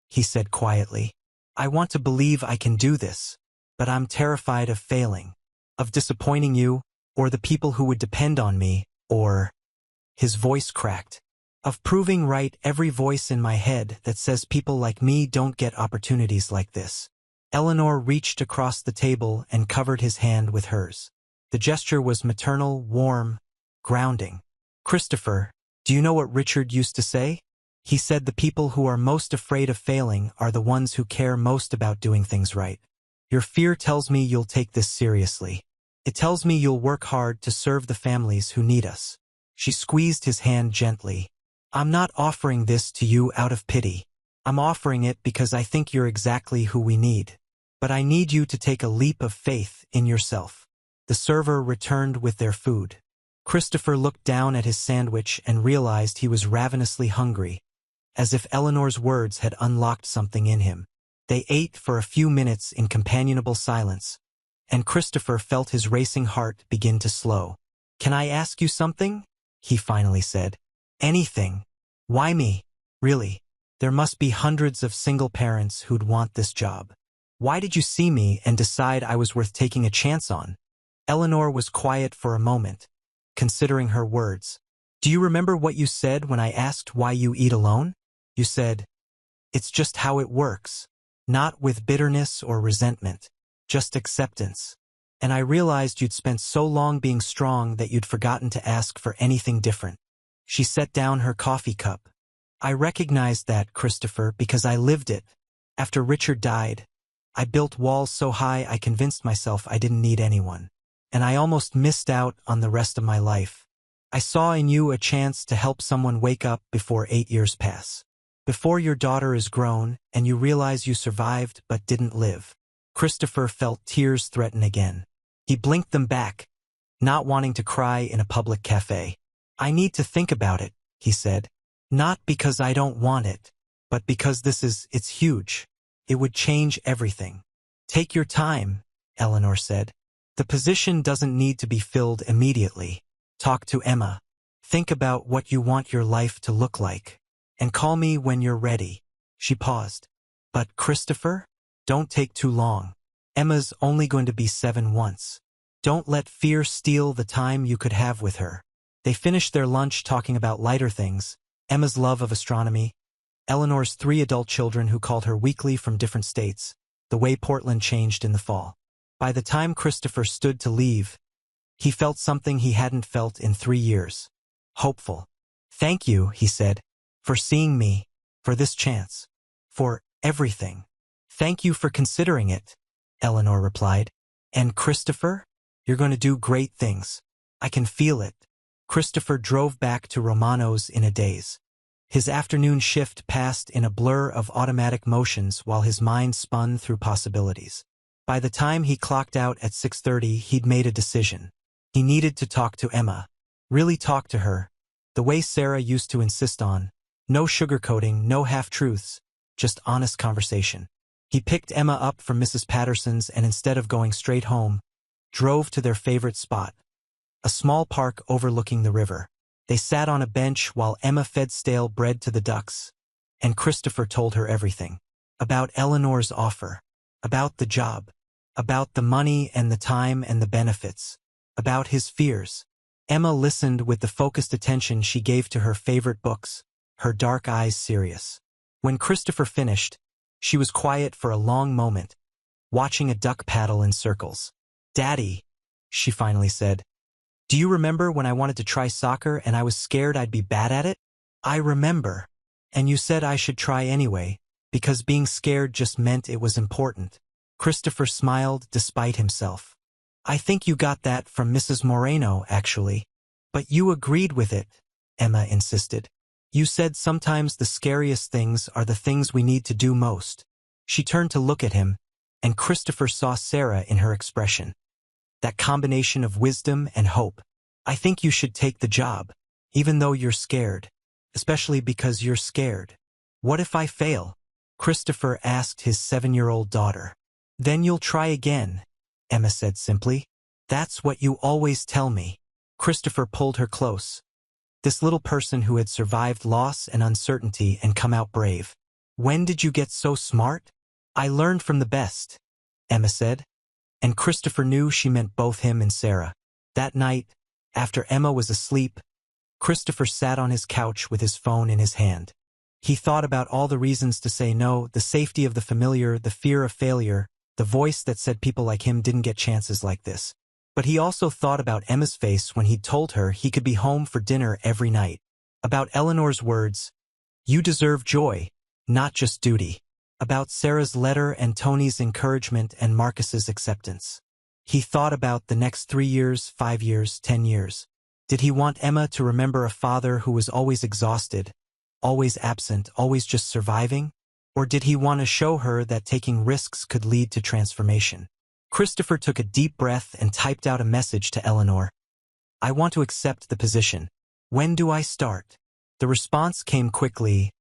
he said quietly. "I want to believe I can do this, but I'm terrified of failing, of disappointing you, or the people who would depend on me, or—" his voice cracked, "of proving right every voice in my head that says people like me don't get opportunities like this." Eleanor reached across the table and covered his hand with hers. The gesture was maternal, warm, grounding. "Christopher, do you know what Richard used to say? He said the people who are most afraid of failing are the ones who care most about doing things right. Your fear tells me you'll take this seriously. It tells me you'll work hard to serve the families who need us." She squeezed his hand gently. "I'm not offering this to you out of pity. I'm offering it because I think you're exactly who we need. But I need you to take a leap of faith in yourself." The server returned with their food. Christopher looked down at his sandwich and realized he was ravenously hungry, as if Eleanor's words had unlocked something in him. They ate for a few minutes in companionable silence, and Christopher felt his racing heart begin to slow. "Can I ask you something?" he finally said. "Anything. Why me? Really? There must be hundreds of single parents who'd want this job. Why did you see me and decide I was worth taking a chance on?" Eleanor was quiet for a moment, considering her words. "Do you remember what you said when I asked why you eat alone? You said, 'It's just how it works,' not with bitterness or resentment, just acceptance. And I realized you'd spent so long being strong that you'd forgotten to ask for anything different." She set down her coffee cup. "I recognized that, Christopher, because I lived it. After Richard died, I built walls so high I convinced myself I didn't need anyone. And I almost missed out on the rest of my life. I saw in you a chance to help someone wake up before 8 years pass. Before your daughter is grown and you realize you survived but didn't live." Christopher felt tears threaten again. He blinked them back, not wanting to cry in a public cafe. "I need to think about it," he said. "Not because I don't want it, but because it's huge. It would change everything." "Take your time," Eleanor said. "The position doesn't need to be filled immediately. Talk to Emma. Think about what you want your life to look like. And call me when you're ready." She paused. "But Christopher, don't take too long. Emma's only going to be 7 once. Don't let fear steal the time you could have with her." They finished their lunch talking about lighter things: Emma's love of astronomy, Eleanor's 3 adult children who called her weekly from different states, the way Portland changed in the fall. By the time Christopher stood to leave, he felt something he hadn't felt in 3 years. Hopeful. "Thank you," he said, "for seeing me, for this chance, for everything." "Thank you for considering it," Eleanor replied. "And Christopher, you're going to do great things. I can feel it." Christopher drove back to Romano's in a daze. His afternoon shift passed in a blur of automatic motions while his mind spun through possibilities. By the time he clocked out at 6:30, he'd made a decision. He needed to talk to Emma. Really talk to her, the way Sarah used to insist on. No sugarcoating, no half-truths, just honest conversation. He picked Emma up from Mrs. Patterson's and instead of going straight home, drove to their favorite spot, a small park overlooking the river. They sat on a bench while Emma fed stale bread to the ducks, and Christopher told her everything. About Eleanor's offer, about the job, about the money and the time and the benefits, about his fears. Emma listened with the focused attention she gave to her favorite books, her dark eyes serious. When Christopher finished, she was quiet for a long moment, watching a duck paddle in circles. "Daddy," she finally said, "do you remember when I wanted to try soccer and I was scared I'd be bad at it?" "I remember. And you said I should try anyway, because being scared just meant it was important." Christopher smiled despite himself. "I think you got that from Mrs. Moreno, actually." "But you agreed with it," Emma insisted. "You said sometimes the scariest things are the things we need to do most." She turned to look at him, and Christopher saw Sarah in her expression. That combination of wisdom and hope. "I think you should take the job, even though you're scared, especially because you're scared." "What if I fail?" Christopher asked his 7-year-old daughter. "Then you'll try again," Emma said simply. "That's what you always tell me." Christopher pulled her close. This little person who had survived loss and uncertainty and come out brave. "When did you get so smart?" "I learned from the best," Emma said. And Christopher knew she meant both him and Sarah. That night, after Emma was asleep, Christopher sat on his couch with his phone in his hand. He thought about all the reasons to say no, the safety of the familiar, the fear of failure, the voice that said people like him didn't get chances like this. But he also thought about Emma's face when he'd told her he could be home for dinner every night. About Eleanor's words, "You deserve joy, not just duty." About Sarah's letter and Tony's encouragement and Marcus's acceptance. He thought about the next 3 years, 5 years, 10 years. Did he want Emma to remember a father who was always exhausted, always absent, always just surviving? Or did he want to show her that taking risks could lead to transformation? Christopher took a deep breath and typed out a message to Eleanor. "I want to accept the position. When do I start?" The response came quickly.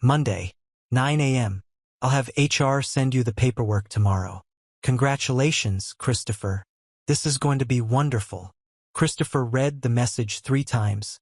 "Monday, 9 a.m. I'll have HR send you the paperwork tomorrow." "Congratulations, Christopher. This is going to be wonderful." Christopher read the message 3 times,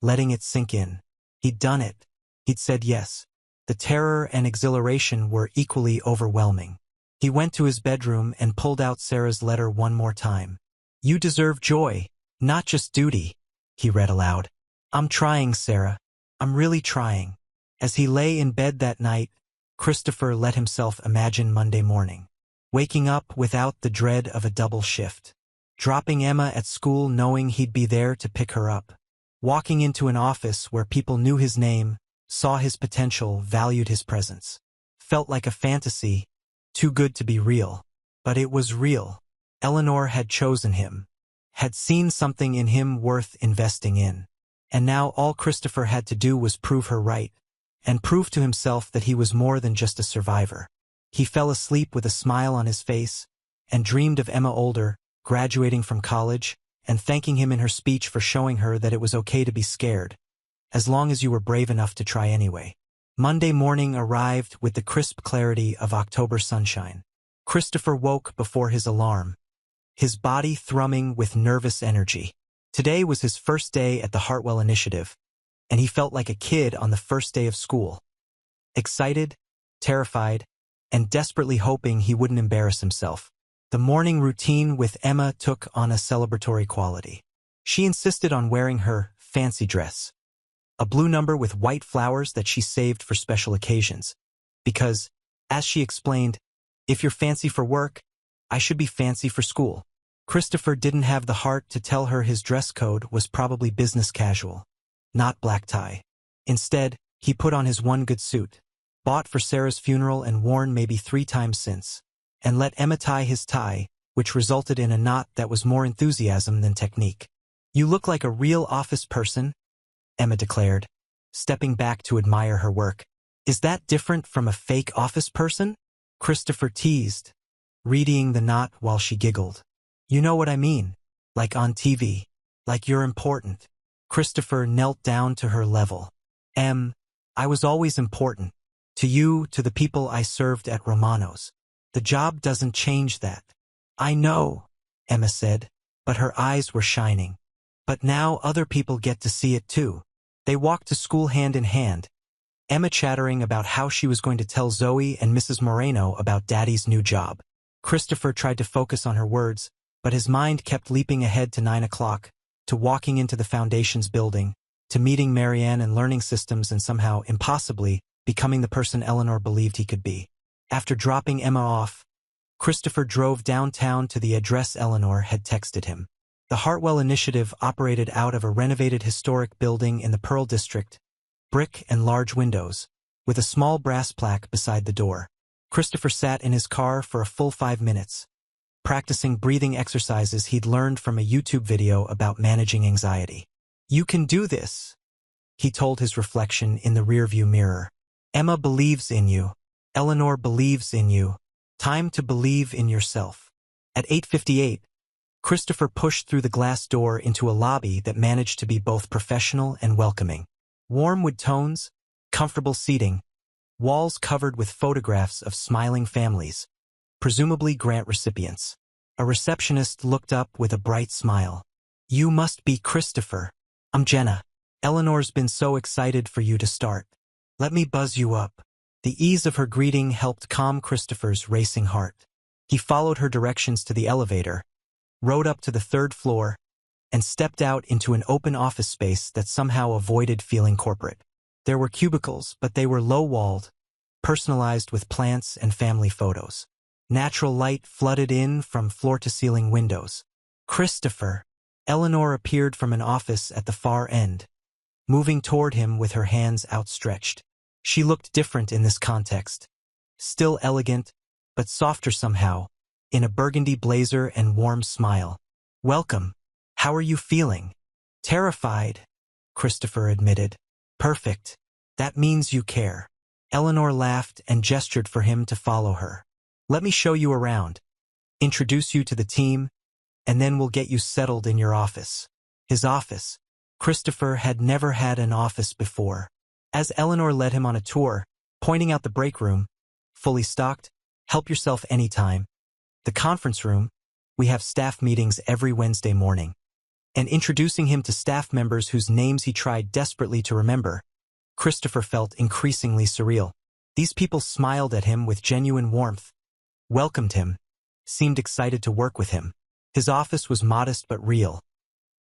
letting it sink in. He'd done it. He'd said yes. The terror and exhilaration were equally overwhelming. He went to his bedroom and pulled out Sarah's letter one more time. "You deserve joy, not just duty," he read aloud. "I'm trying, Sarah. I'm really trying." As he lay in bed that night, Christopher let himself imagine Monday morning. Waking up without the dread of a double shift. Dropping Emma at school knowing he'd be there to pick her up. Walking into an office where people knew his name, saw his potential, valued his presence. Felt like a fantasy, too good to be real. But it was real. Eleanor had chosen him. Had seen something in him worth investing in. And now all Christopher had to do was prove her right, and prove to himself that he was more than just a survivor. He fell asleep with a smile on his face, and dreamed of Emma older, graduating from college, and thanking him in her speech for showing her that it was okay to be scared, as long as you were brave enough to try anyway. Monday morning arrived with the crisp clarity of October sunshine. Christopher woke before his alarm, his body thrumming with nervous energy. Today was his first day at the Hartwell Initiative, and he felt like a kid on the first day of school. Excited, terrified, and desperately hoping he wouldn't embarrass himself. The morning routine with Emma took on a celebratory quality. She insisted on wearing her fancy dress, a blue number with white flowers that she saved for special occasions. Because, as she explained, if you're fancy for work, I should be fancy for school. Christopher didn't have the heart to tell her his dress code was probably business casual, not black tie. Instead, he put on his one good suit, bought for Sarah's funeral and worn maybe 3 times since, and let Emma tie his tie, which resulted in a knot that was more enthusiasm than technique. "You look like a real office person," Emma declared, stepping back to admire her work. "Is that different from a fake office person?" Christopher teased, readying the knot while she giggled. "You know what I mean. Like on TV. Like you're important." Christopher knelt down to her level. I was always important. To you, to the people I served at Romano's. The job doesn't change that." "I know," Emma said, but her eyes were shining. "But now other people get to see it too." They walked to school hand in hand, Emma chattering about how she was going to tell Zoe and Mrs. Moreno about Daddy's new job. Christopher tried to focus on her words, but his mind kept leaping ahead to 9 o'clock, to walking into the Foundation's building, to meeting Marianne and learning systems and somehow, impossibly, becoming the person Eleanor believed he could be. After dropping Emma off, Christopher drove downtown to the address Eleanor had texted him. The Hartwell Initiative operated out of a renovated historic building in the Pearl District, brick and large windows, with a small brass plaque beside the door. Christopher sat in his car for a full 5 minutes, practicing breathing exercises he'd learned from a YouTube video about managing anxiety. "You can do this," he told his reflection in the rearview mirror. "Emma believes in you. Eleanor believes in you. Time to believe in yourself." At 8:58, Christopher pushed through the glass door into a lobby that managed to be both professional and welcoming. Warm wood tones, comfortable seating, walls covered with photographs of smiling families, presumably grant recipients. A receptionist looked up with a bright smile. "You must be Christopher. I'm Jenna. Eleanor's been so excited for you to start. Let me buzz you up." The ease of her greeting helped calm Christopher's racing heart. He followed her directions to the elevator, rode up to the 3rd floor, and stepped out into an open office space that somehow avoided feeling corporate. There were cubicles, but they were low-walled, personalized with plants and family photos. Natural light flooded in from floor-to-ceiling windows. Christopher. Eleanor appeared from an office at the far end, moving toward him with her hands outstretched. She looked different in this context. Still elegant, but softer somehow, in a burgundy blazer and warm smile. "Welcome. How are you feeling?" "Terrified," Christopher admitted. "Perfect. That means you care." Eleanor laughed and gestured for him to follow her. "Let me show you around, introduce you to the team, and then we'll get you settled in your office." His office. Christopher had never had an office before. As Eleanor led him on a tour, pointing out the break room, fully stocked, help yourself anytime. The conference room, we have staff meetings every Wednesday morning. And introducing him to staff members whose names he tried desperately to remember, Christopher felt increasingly surreal. These people smiled at him with genuine warmth, welcomed him, seemed excited to work with him. His office was modest but real.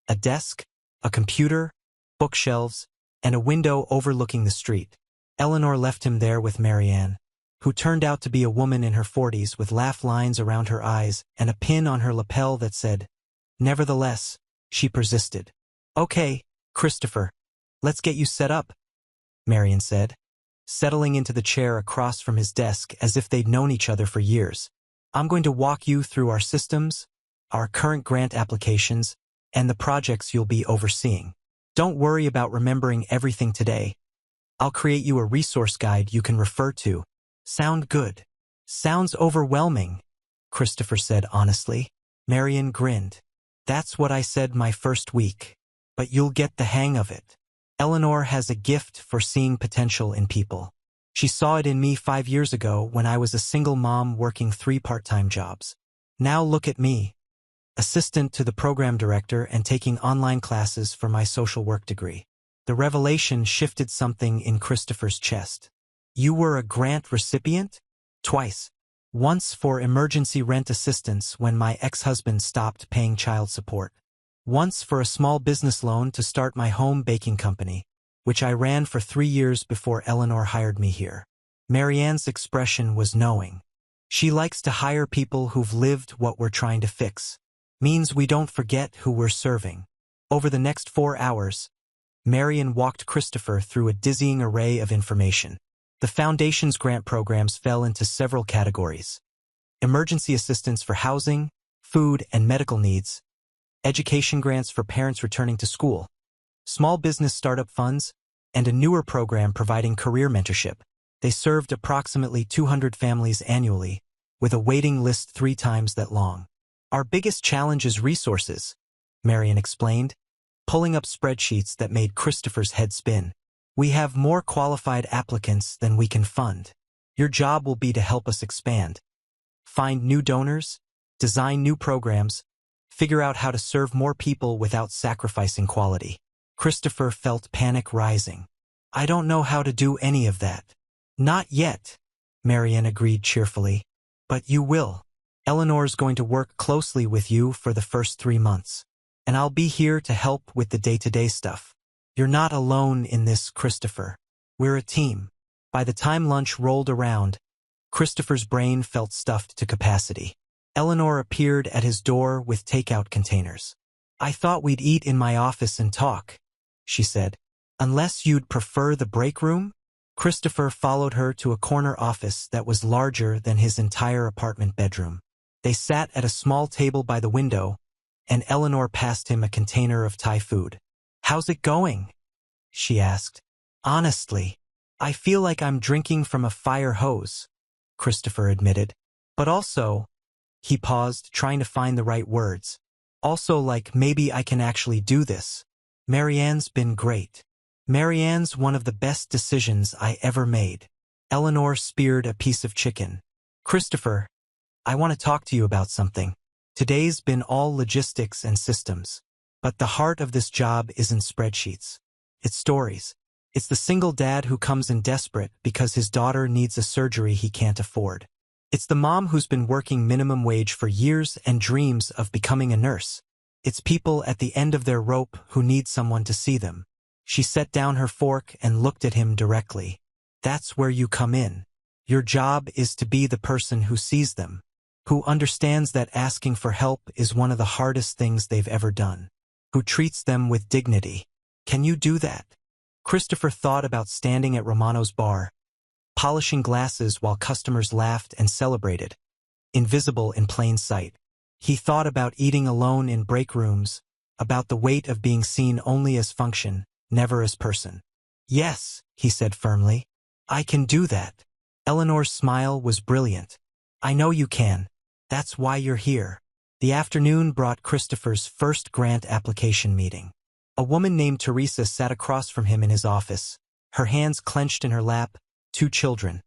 A desk, a computer, bookshelves, and a window overlooking the street. Eleanor left him there with Marianne, who turned out to be a woman in her 40s with laugh lines around her eyes and a pin on her lapel that said, "Nevertheless," she persisted. "Okay, Christopher, let's get you set up," Marianne said, settling into the chair across from his desk as if they'd known each other for years. "I'm going to walk you through our systems, our current grant applications, and the projects you'll be overseeing. Don't worry about remembering everything today. I'll create you a resource guide you can refer to." "Sound good?" "Sounds overwhelming," Christopher said honestly. Marianne grinned. "That's what I said my first week. But you'll get the hang of it. Eleanor has a gift for seeing potential in people. She saw it in me 5 years ago when I was a single mom working 3 part-time jobs. Now look at me, assistant to the program director and taking online classes for my social work degree." The revelation shifted something in Christopher's chest. "You were a grant recipient?" "Twice. Once for emergency rent assistance when my ex-husband stopped paying child support. Once for a small business loan to start my home baking company, which I ran for 3 years before Eleanor hired me here." Marianne's expression was knowing. She likes to hire people who've lived what we're trying to fix. Means we don't forget who we're serving. Over the next 4 hours, Marianne walked Christopher through a dizzying array of information. The Foundation's grant programs fell into several categories: emergency assistance for housing, food, and medical needs, education grants for parents returning to school, small business startup funds, and a newer program providing career mentorship. They served approximately 200 families annually, with a waiting list 3 times that long. "Our biggest challenge is resources," Marianne explained, pulling up spreadsheets that made Christopher's head spin. "We have more qualified applicants than we can fund. Your job will be to help us expand. Find new donors, design new programs, figure out how to serve more people without sacrificing quality." Christopher felt panic rising. "I don't know how to do any of that." "Not yet," Marianne agreed cheerfully. "But you will. Eleanor's going to work closely with you for the first 3 months. And I'll be here to help with the day-to-day stuff. You're not alone in this, Christopher. We're a team." By the time lunch rolled around, Christopher's brain felt stuffed to capacity. Eleanor appeared at his door with takeout containers. "I thought we'd eat in my office and talk," she said. "Unless you'd prefer the break room?" Christopher followed her to a corner office that was larger than his entire apartment bedroom. They sat at a small table by the window, and Eleanor passed him a container of Thai food. "How's it going?" she asked. "Honestly, I feel like I'm drinking from a fire hose," Christopher admitted. "But also," he paused, trying to find the right words, "also like maybe I can actually do this. Marianne's been great. Marianne's one of the best decisions I ever made." Eleanor speared a piece of chicken. "Christopher, I want to talk to you about something. Today's been all logistics and systems. But the heart of this job isn't spreadsheets. It's stories. It's the single dad who comes in desperate because his daughter needs a surgery he can't afford. It's the mom who's been working minimum wage for years and dreams of becoming a nurse. It's people at the end of their rope who need someone to see them." She set down her fork and looked at him directly. "That's where you come in. Your job is to be the person who sees them. who understands that asking for help is one of the hardest things they've ever done, who treats them with dignity. Can you do that? Christopher thought about standing at Romano's bar, polishing glasses while customers laughed and celebrated, invisible in plain sight. He thought about eating alone in break rooms, about the weight of being seen only as function, never as person. Yes, he said firmly. I can do that. Eleanor's smile was brilliant. I know you can. That's why you're here. The afternoon brought Christopher's first grant application meeting. A woman named Teresa sat across from him in his office, her hands clenched in her lap, 2 children.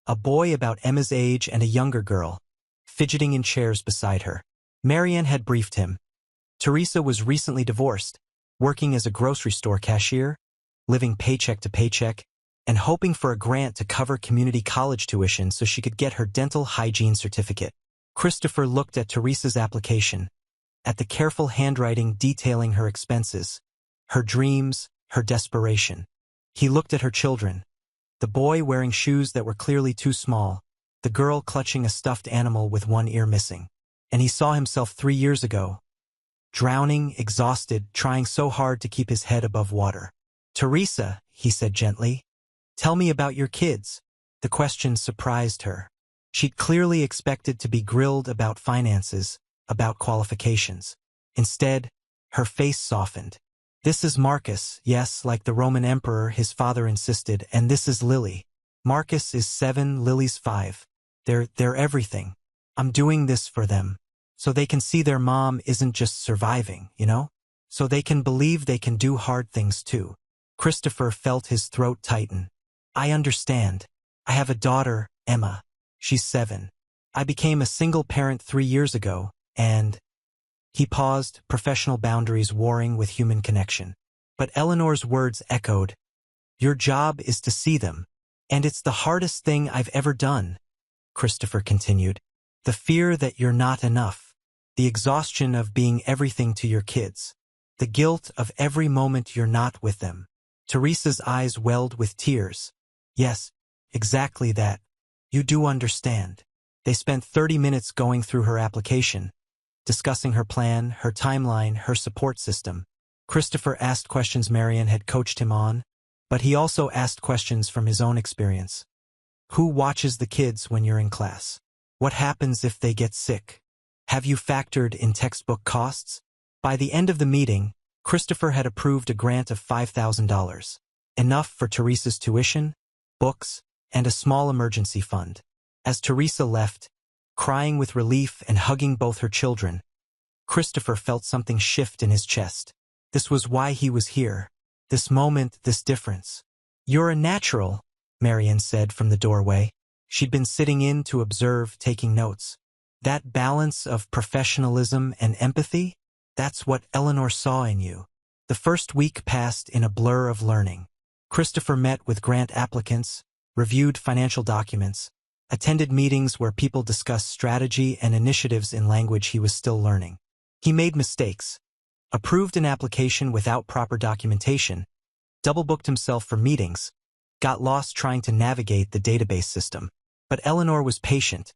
A boy about Emma's age and a younger girl, fidgeting in chairs beside her. Marianne had briefed him. Teresa was recently divorced, working as a grocery store cashier, living paycheck to paycheck, and hoping for a grant to cover community college tuition so she could get her dental hygiene certificate. Christopher looked at Teresa's application, at the careful handwriting detailing her expenses, her dreams, her desperation. He looked at her children, the boy wearing shoes that were clearly too small, the girl clutching a stuffed animal with one ear missing. And he saw himself 3 years ago, drowning, exhausted, trying so hard to keep his head above water. Teresa, he said gently, tell me about your kids. The question surprised her. She'd clearly expected to be grilled about finances, about qualifications. Instead, her face softened. This is Marcus, yes, like the Roman emperor, his father insisted, and this is Lily. Marcus is 7, Lily's 5. They're everything. I'm doing this for them, so they can see their mom isn't just surviving, you know? So they can believe they can do hard things too. Christopher felt his throat tighten. I understand. I have a daughter, Emma. She's 7. I became a single parent 3 years ago, and... He paused, professional boundaries warring with human connection. But Eleanor's words echoed. Your job is to see them. And it's the hardest thing I've ever done, Christopher continued. The fear that you're not enough. The exhaustion of being everything to your kids. The guilt of every moment you're not with them. Teresa's eyes welled with tears. Yes, exactly that. You do understand. They spent 30 minutes going through her application, discussing her plan, her timeline, her support system. Christopher asked questions Marianne had coached him on, but he also asked questions from his own experience. Who watches the kids when you're in class? What happens if they get sick? Have you factored in textbook costs? By the end of the meeting, Christopher had approved a grant of $5,000, enough for Teresa's tuition, books, and a small emergency fund. As Teresa left, crying with relief and hugging both her children, Christopher felt something shift in his chest. This was why he was here. This moment, this difference. You're a natural, Marianne said from the doorway. She'd been sitting in to observe, taking notes. That balance of professionalism and empathy, that's what Eleanor saw in you. The first week passed in a blur of learning. Christopher met with grant applicants, reviewed financial documents, attended meetings where people discussed strategy and initiatives in language he was still learning. He made mistakes, approved an application without proper documentation, double-booked himself for meetings, got lost trying to navigate the database system. But Eleanor was patient,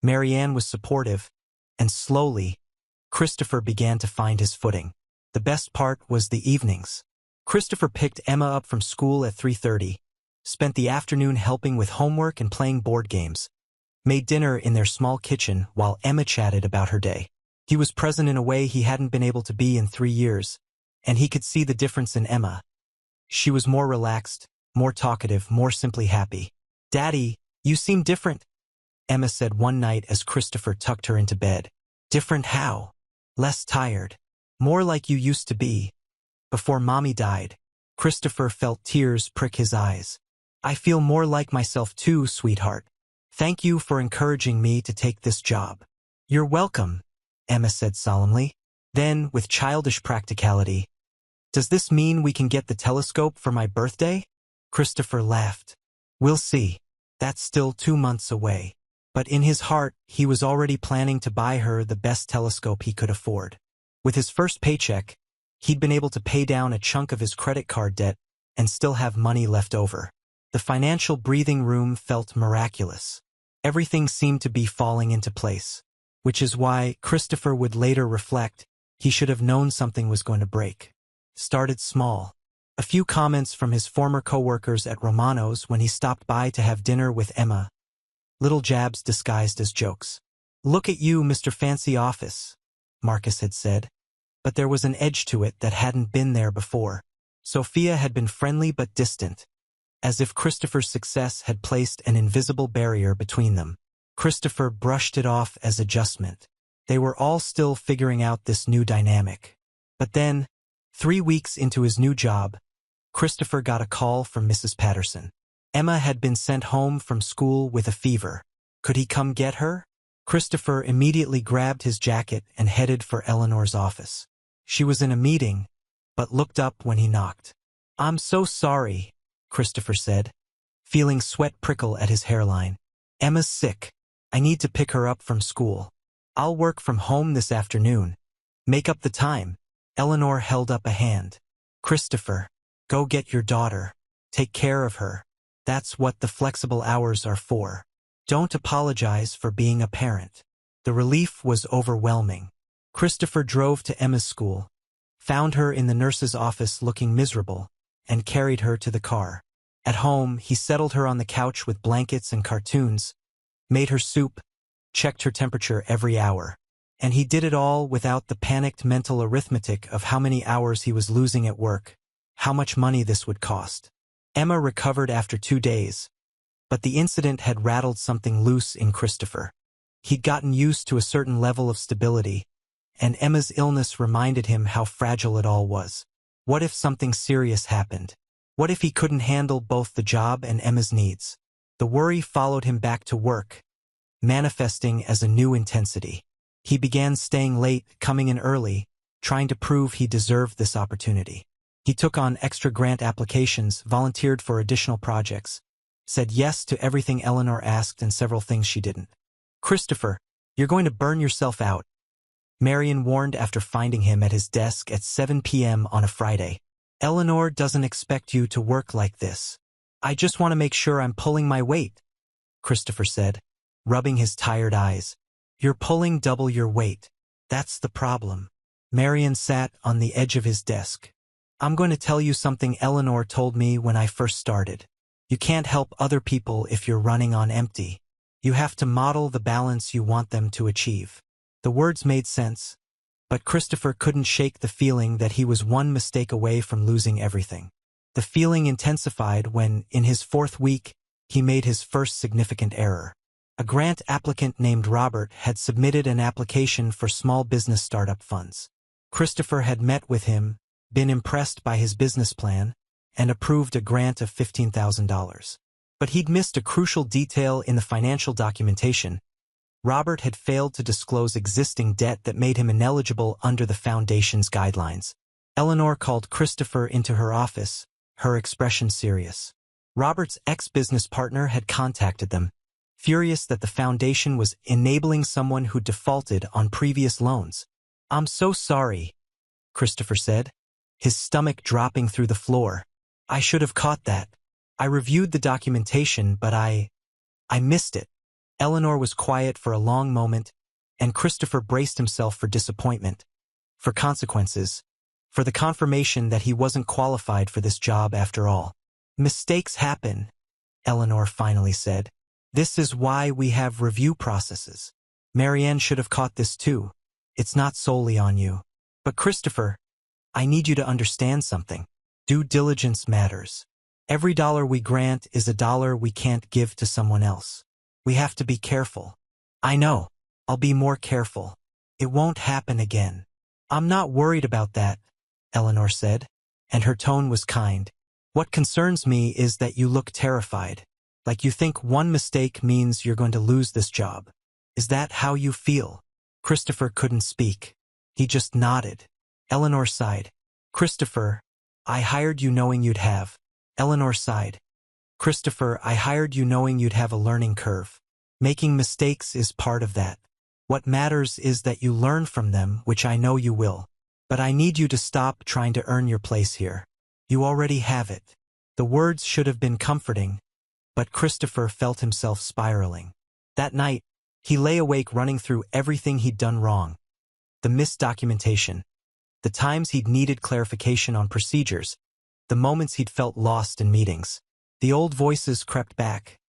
Marianne was supportive, and slowly, Christopher began to find his footing. The best part was the evenings. Christopher picked Emma up from school at 3:30, spent the afternoon helping with homework and playing board games, made dinner in their small kitchen while Emma chatted about her day. He was present in a way he hadn't been able to be in 3 years, and he could see the difference in Emma. She was more relaxed, more talkative, more simply happy. Daddy, you seem different, Emma said one night as Christopher tucked her into bed. Different how? Less tired. More like you used to be. Before Mommy died. Christopher felt tears prick his eyes. I feel more like myself too, sweetheart. Thank you for encouraging me to take this job. You're welcome, Emma said solemnly. Then, with childish practicality, does this mean we can get the telescope for my birthday? Christopher laughed. We'll see. That's still 2 months away. But in his heart, he was already planning to buy her the best telescope he could afford. With his first paycheck, he'd been able to pay down a chunk of his credit card debt and still have money left over. The financial breathing room felt miraculous. Everything seemed to be falling into place, which is why Christopher would later reflect he should have known something was going to break. Started small. A few comments from his former co-workers at Romano's when he stopped by to have dinner with Emma. Little jabs disguised as jokes. "Look at you, Mr. Fancy Office," Marcus had said. But there was an edge to it that hadn't been there before. Sophia had been friendly but distant, as if Christopher's success had placed an invisible barrier between them. Christopher brushed it off as adjustment. They were all still figuring out this new dynamic. But then, 3 weeks into his new job, Christopher got a call from Mrs. Patterson. Emma had been sent home from school with a fever. Could he come get her? Christopher immediately grabbed his jacket and headed for Eleanor's office. She was in a meeting, but looked up when he knocked. "I'm so sorry," Christopher said, feeling sweat prickle at his hairline. "Emma's sick. I need to pick her up from school. I'll work from home this afternoon. Make up the time." Eleanor held up a hand. "Christopher, go get your daughter. Take care of her. That's what the flexible hours are for. Don't apologize for being a parent." The relief was overwhelming. Christopher drove to Emma's school, found her in the nurse's office looking miserable, and carried her to the car. At home, he settled her on the couch with blankets and cartoons, made her soup, checked her temperature every hour. And he did it all without the panicked mental arithmetic of how many hours he was losing at work, how much money this would cost. Emma recovered after 2 days, but the incident had rattled something loose in Christopher. He'd gotten used to a certain level of stability, and Emma's illness reminded him how fragile it all was. What if something serious happened? What if he couldn't handle both the job and Emma's needs? The worry followed him back to work, manifesting as a new intensity. He began staying late, coming in early, trying to prove he deserved this opportunity. He took on extra grant applications, volunteered for additional projects, said yes to everything Eleanor asked and several things she didn't. "Christopher, you're going to burn yourself out," Marion warned after finding him at his desk at 7 p.m. on a Friday. "Eleanor doesn't expect you to work like this." "I just want to make sure I'm pulling my weight," Christopher said, rubbing his tired eyes. "You're pulling double your weight. That's the problem." Marion sat on the edge of his desk. "I'm going to tell you something Eleanor told me when I first started. You can't help other people if you're running on empty. You have to model the balance you want them to achieve." The words made sense, but Christopher couldn't shake the feeling that he was one mistake away from losing everything. The feeling intensified when, in his 4th week, he made his first significant error. A grant applicant named Robert had submitted an application for small business startup funds. Christopher had met with him, been impressed by his business plan, and approved a grant of $15,000. But he'd missed a crucial detail in the financial documentation. Robert had failed to disclose existing debt that made him ineligible under the foundation's guidelines. Eleanor called Christopher into her office, her expression serious. Robert's ex-business partner had contacted them, furious that the foundation was enabling someone who defaulted on previous loans. "I'm so sorry," Christopher said, his stomach dropping through the floor. "I should have caught that. I reviewed the documentation, but I missed it." Eleanor was quiet for a long moment, and Christopher braced himself for disappointment, for consequences, for the confirmation that he wasn't qualified for this job after all. "Mistakes happen," Eleanor finally said. "This is why we have review processes. Marianne should have caught this too. It's not solely on you. But Christopher, I need you to understand something. Due diligence matters. Every dollar we grant is a dollar we can't give to someone else. We have to be careful." "I know. I'll be more careful. It won't happen again." "I'm not worried about that," Eleanor said, and her tone was kind. "What concerns me is that you look terrified, like you think one mistake means you're going to lose this job. Is that how you feel?" Christopher couldn't speak. He just nodded. Eleanor sighed. "Christopher, I hired you knowing you'd have." Eleanor sighed. "Christopher, I hired you knowing you'd have a learning curve. Making mistakes is part of that. What matters is that you learn from them, which I know you will. But I need you to stop trying to earn your place here. You already have it." The words should have been comforting, but Christopher felt himself spiraling. That night, he lay awake running through everything he'd done wrong. The missed documentation, the times he'd needed clarification on procedures, the moments he'd felt lost in meetings. The old voices crept back.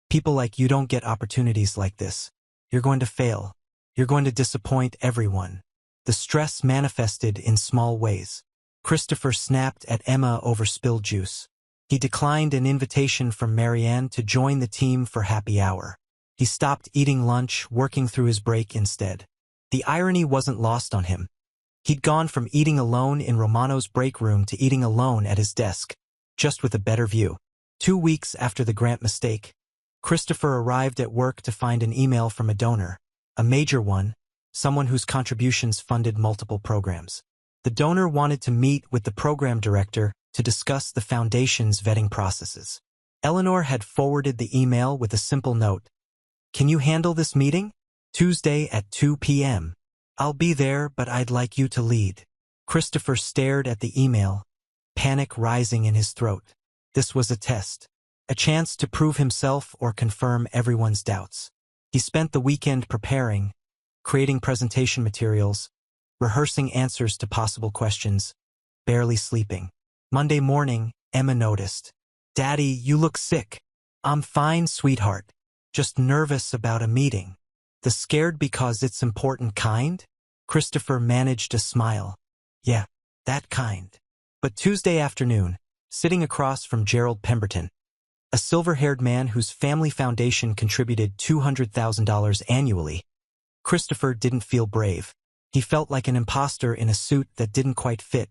People like, you don't get opportunities like this. You're going to fail. You're going to disappoint everyone. The stress manifested in small ways. Christopher snapped at Emma over spilled juice. He declined an invitation from Marianne to join the team for happy hour. He stopped eating lunch, working through his break instead. The irony wasn't lost on him. He'd gone from eating alone in Romano's break room to eating alone at his desk, just with a better view. 2 weeks after the grant mistake, Christopher arrived at work to find an email from a donor, a major one, someone whose contributions funded multiple programs. The donor wanted to meet with the program director to discuss the foundation's vetting processes. Eleanor had forwarded the email with a simple note. Can you handle this meeting? Tuesday at 2 p.m. I'll be there, but I'd like you to lead. Christopher stared at the email, panic rising in his throat. This was a test, a chance to prove himself or confirm everyone's doubts. He spent the weekend preparing, creating presentation materials, rehearsing answers to possible questions, barely sleeping. Monday morning, Emma noticed. Daddy, you look sick. I'm fine, sweetheart. Just nervous about a meeting. The scared because it's important kind? Christopher managed a smile. Yeah, that kind. But Tuesday afternoon, sitting across from Gerald Pemberton, a silver-haired man whose family foundation contributed $200,000 annually, Christopher didn't feel brave. He felt like an imposter in a suit that didn't quite fit,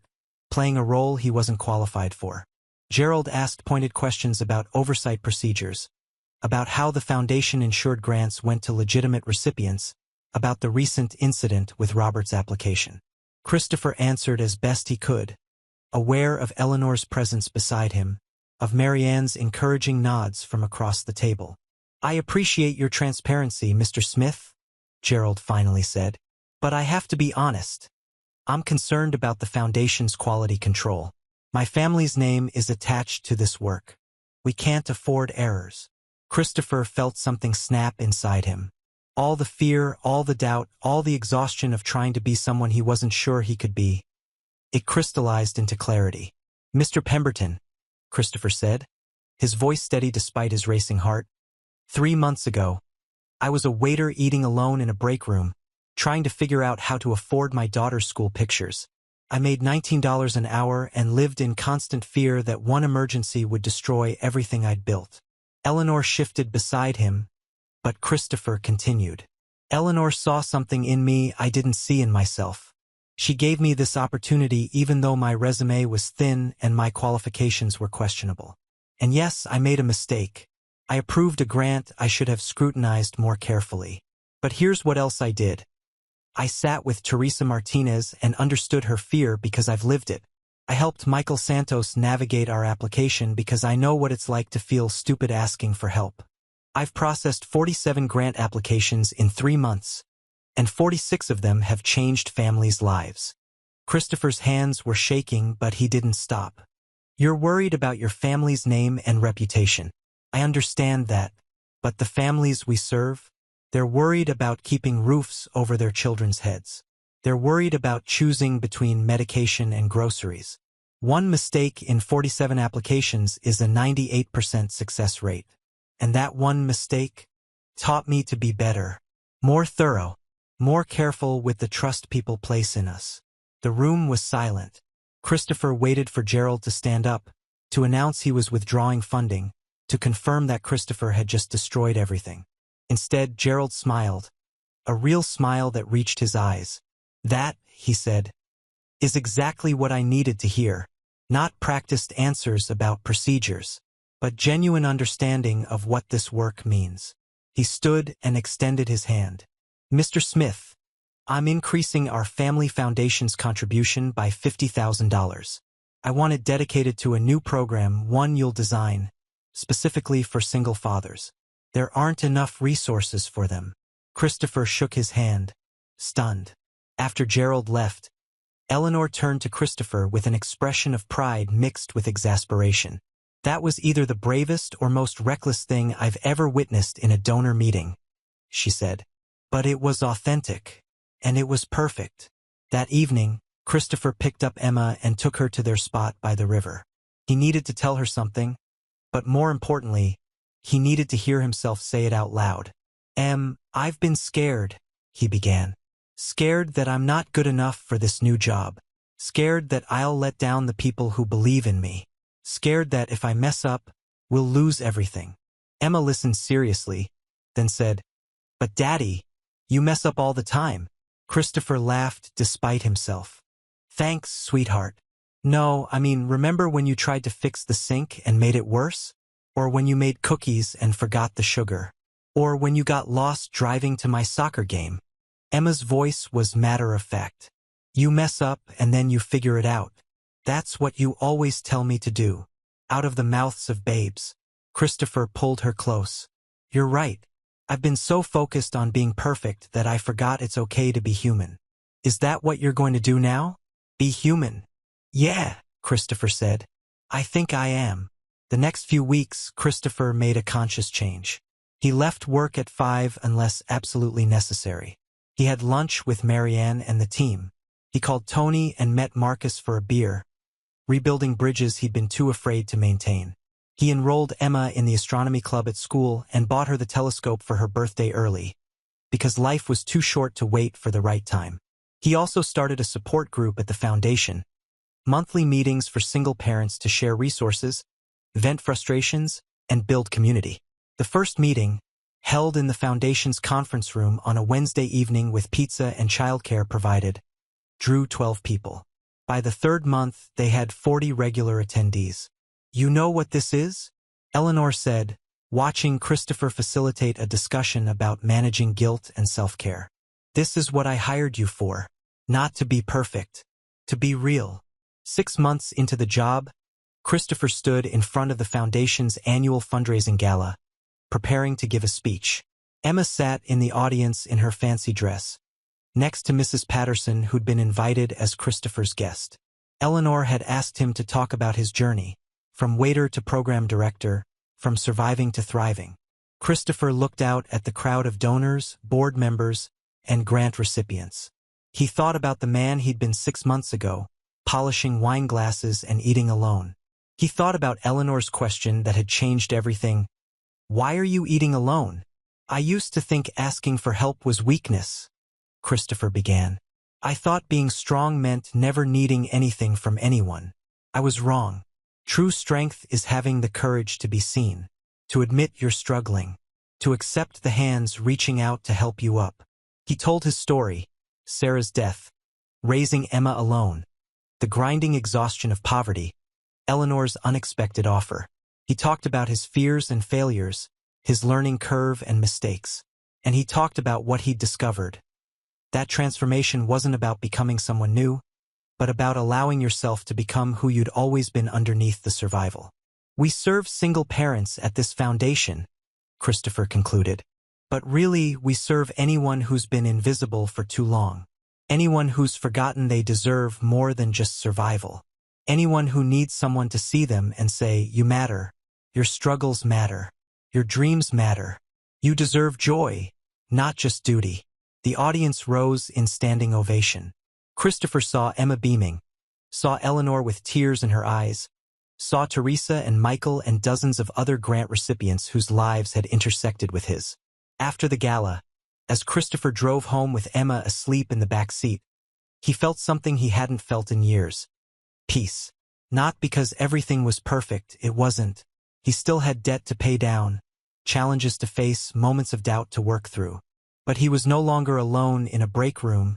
playing a role he wasn't qualified for. Gerald asked pointed questions about oversight procedures, about how the foundation ensured grants went to legitimate recipients, about the recent incident with Robert's application. Christopher answered as best he could, aware of Eleanor's presence beside him, of Marianne's encouraging nods from across the table. I appreciate your transparency, Mr. Smith, Gerald finally said, but I have to be honest. I'm concerned about the foundation's quality control. My family's name is attached to this work. We can't afford errors. Christopher felt something snap inside him. All the fear, all the doubt, all the exhaustion of trying to be someone he wasn't sure he could be. It crystallized into clarity. Mr. Pemberton, Christopher said, his voice steady despite his racing heart. 3 months ago, I was a waiter eating alone in a break room, trying to figure out how to afford my daughter's school pictures. I made $19 an hour and lived in constant fear that one emergency would destroy everything I'd built. Eleanor shifted beside him, but Christopher continued. Eleanor saw something in me I didn't see in myself. She gave me this opportunity even though my resume was thin and my qualifications were questionable. And yes, I made a mistake. I approved a grant I should have scrutinized more carefully. But here's what else I did. I sat with Teresa Martinez and understood her fear because I've lived it. I helped Michael Santos navigate our application because I know what it's like to feel stupid asking for help. I've processed 47 grant applications in 3 months, and 46 of them have changed families' lives. Christopher's hands were shaking, but he didn't stop. You're worried about your family's name and reputation. I understand that, but the families we serve, they're worried about keeping roofs over their children's heads. They're worried about choosing between medication and groceries. One mistake in 47 applications is a 98% success rate. And that one mistake taught me to be better, more thorough, more careful with the trust people place in us. The room was silent. Christopher waited for Gerald to stand up, to announce he was withdrawing funding, to confirm that Christopher had just destroyed everything. Instead, Gerald smiled, a real smile that reached his eyes. That, he said, is exactly what I needed to hear. Not practiced answers about procedures, but genuine understanding of what this work means. He stood and extended his hand. Mr. Smith, I'm increasing our family foundation's contribution by $50,000. I want it dedicated to a new program, one you'll design, specifically for single fathers. There aren't enough resources for them. Christopher shook his hand, stunned. After Gerald left, Eleanor turned to Christopher with an expression of pride mixed with exasperation. That was either the bravest or most reckless thing I've ever witnessed in a donor meeting. she said. But it was authentic. And it was perfect. That evening, Christopher picked up Emma and took her to their spot by the river. He needed to tell her something, but more importantly, he needed to hear himself say it out loud. I've been scared, he began. Scared that I'm not good enough for this new job. Scared that I'll let down the people who believe in me. Scared that if I mess up, we'll lose everything. Emma listened seriously, then said, But Daddy, you mess up all the time. Christopher laughed despite himself. Thanks, sweetheart. No, remember when you tried to fix the sink and made it worse? Or when you made cookies and forgot the sugar? Or when you got lost driving to my soccer game? Emma's voice was matter-of-fact. You mess up and then you figure it out. That's what you always tell me to do. Out of the mouths of babes. Christopher pulled her close. You're right. I've been so focused on being perfect that I forgot it's okay to be human. Is that what you're going to do now? Be human? Yeah, Christopher said. I think I am. The next few weeks, Christopher made a conscious change. He left work at 5 unless absolutely necessary. He had lunch with Marianne and the team. He called Tony and met Marcus for a beer, rebuilding bridges he'd been too afraid to maintain. He enrolled Emma in the astronomy club at school and bought her the telescope for her birthday early, because life was too short to wait for the right time. He also started a support group at the foundation, monthly meetings for single parents to share resources, vent frustrations, and build community. The first meeting, held in the foundation's conference room on a Wednesday evening with pizza and childcare provided, drew 12 people. By the third month, they had 40 regular attendees. You know what this is? Eleanor said, watching Christopher facilitate a discussion about managing guilt and self-care. This is what I hired you for. Not to be perfect. To be real. 6 months into the job, Christopher stood in front of the foundation's annual fundraising gala, preparing to give a speech. Emma sat in the audience in her fancy dress, next to Mrs. Patterson, who'd been invited as Christopher's guest. Eleanor had asked him to talk about his journey, from waiter to program director, from surviving to thriving. Christopher looked out at the crowd of donors, board members, and grant recipients. He thought about the man he'd been 6 months ago, polishing wine glasses and eating alone. He thought about Eleanor's question that had changed everything. Why are you eating alone? I used to think asking for help was weakness, Christopher began. I thought being strong meant never needing anything from anyone. I was wrong. True strength is having the courage to be seen, to admit you're struggling, to accept the hands reaching out to help you up. He told his story, Sarah's death, raising Emma alone, the grinding exhaustion of poverty, Eleanor's unexpected offer. He talked about his fears and failures, his learning curve and mistakes. And he talked about what he'd discovered. That transformation wasn't about becoming someone new, but about allowing yourself to become who you'd always been underneath the survival. We serve single parents at this foundation, Christopher concluded. But really, we serve anyone who's been invisible for too long. Anyone who's forgotten they deserve more than just survival. Anyone who needs someone to see them and say, you matter. Your struggles matter. Your dreams matter. You deserve joy, not just duty. The audience rose in standing ovation. Christopher saw Emma beaming, saw Eleanor with tears in her eyes, saw Teresa and Michael and dozens of other grant recipients whose lives had intersected with his. After the gala, as Christopher drove home with Emma asleep in the back seat, he felt something he hadn't felt in years. Peace. Not because everything was perfect, it wasn't. He still had debt to pay down, challenges to face, moments of doubt to work through. But he was no longer alone in a break room,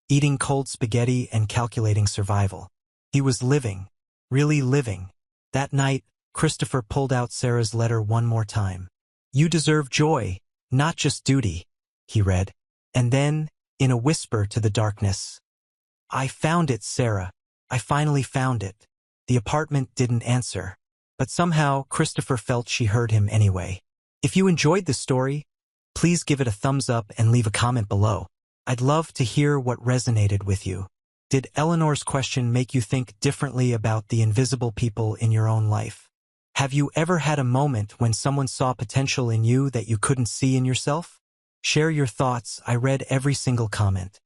eating cold spaghetti and calculating survival. He was living, really living. That night, Christopher pulled out Sarah's letter one more time. You deserve joy, not just duty, he read. And then, in a whisper to the darkness, I found it, Sarah. I finally found it. The apartment didn't answer. But somehow, Christopher felt she heard him anyway. If you enjoyed this story, please give it a thumbs up and leave a comment below. I'd love to hear what resonated with you. Did Eleanor's question make you think differently about the invisible people in your own life? Have you ever had a moment when someone saw potential in you that you couldn't see in yourself? Share your thoughts, I read every single comment.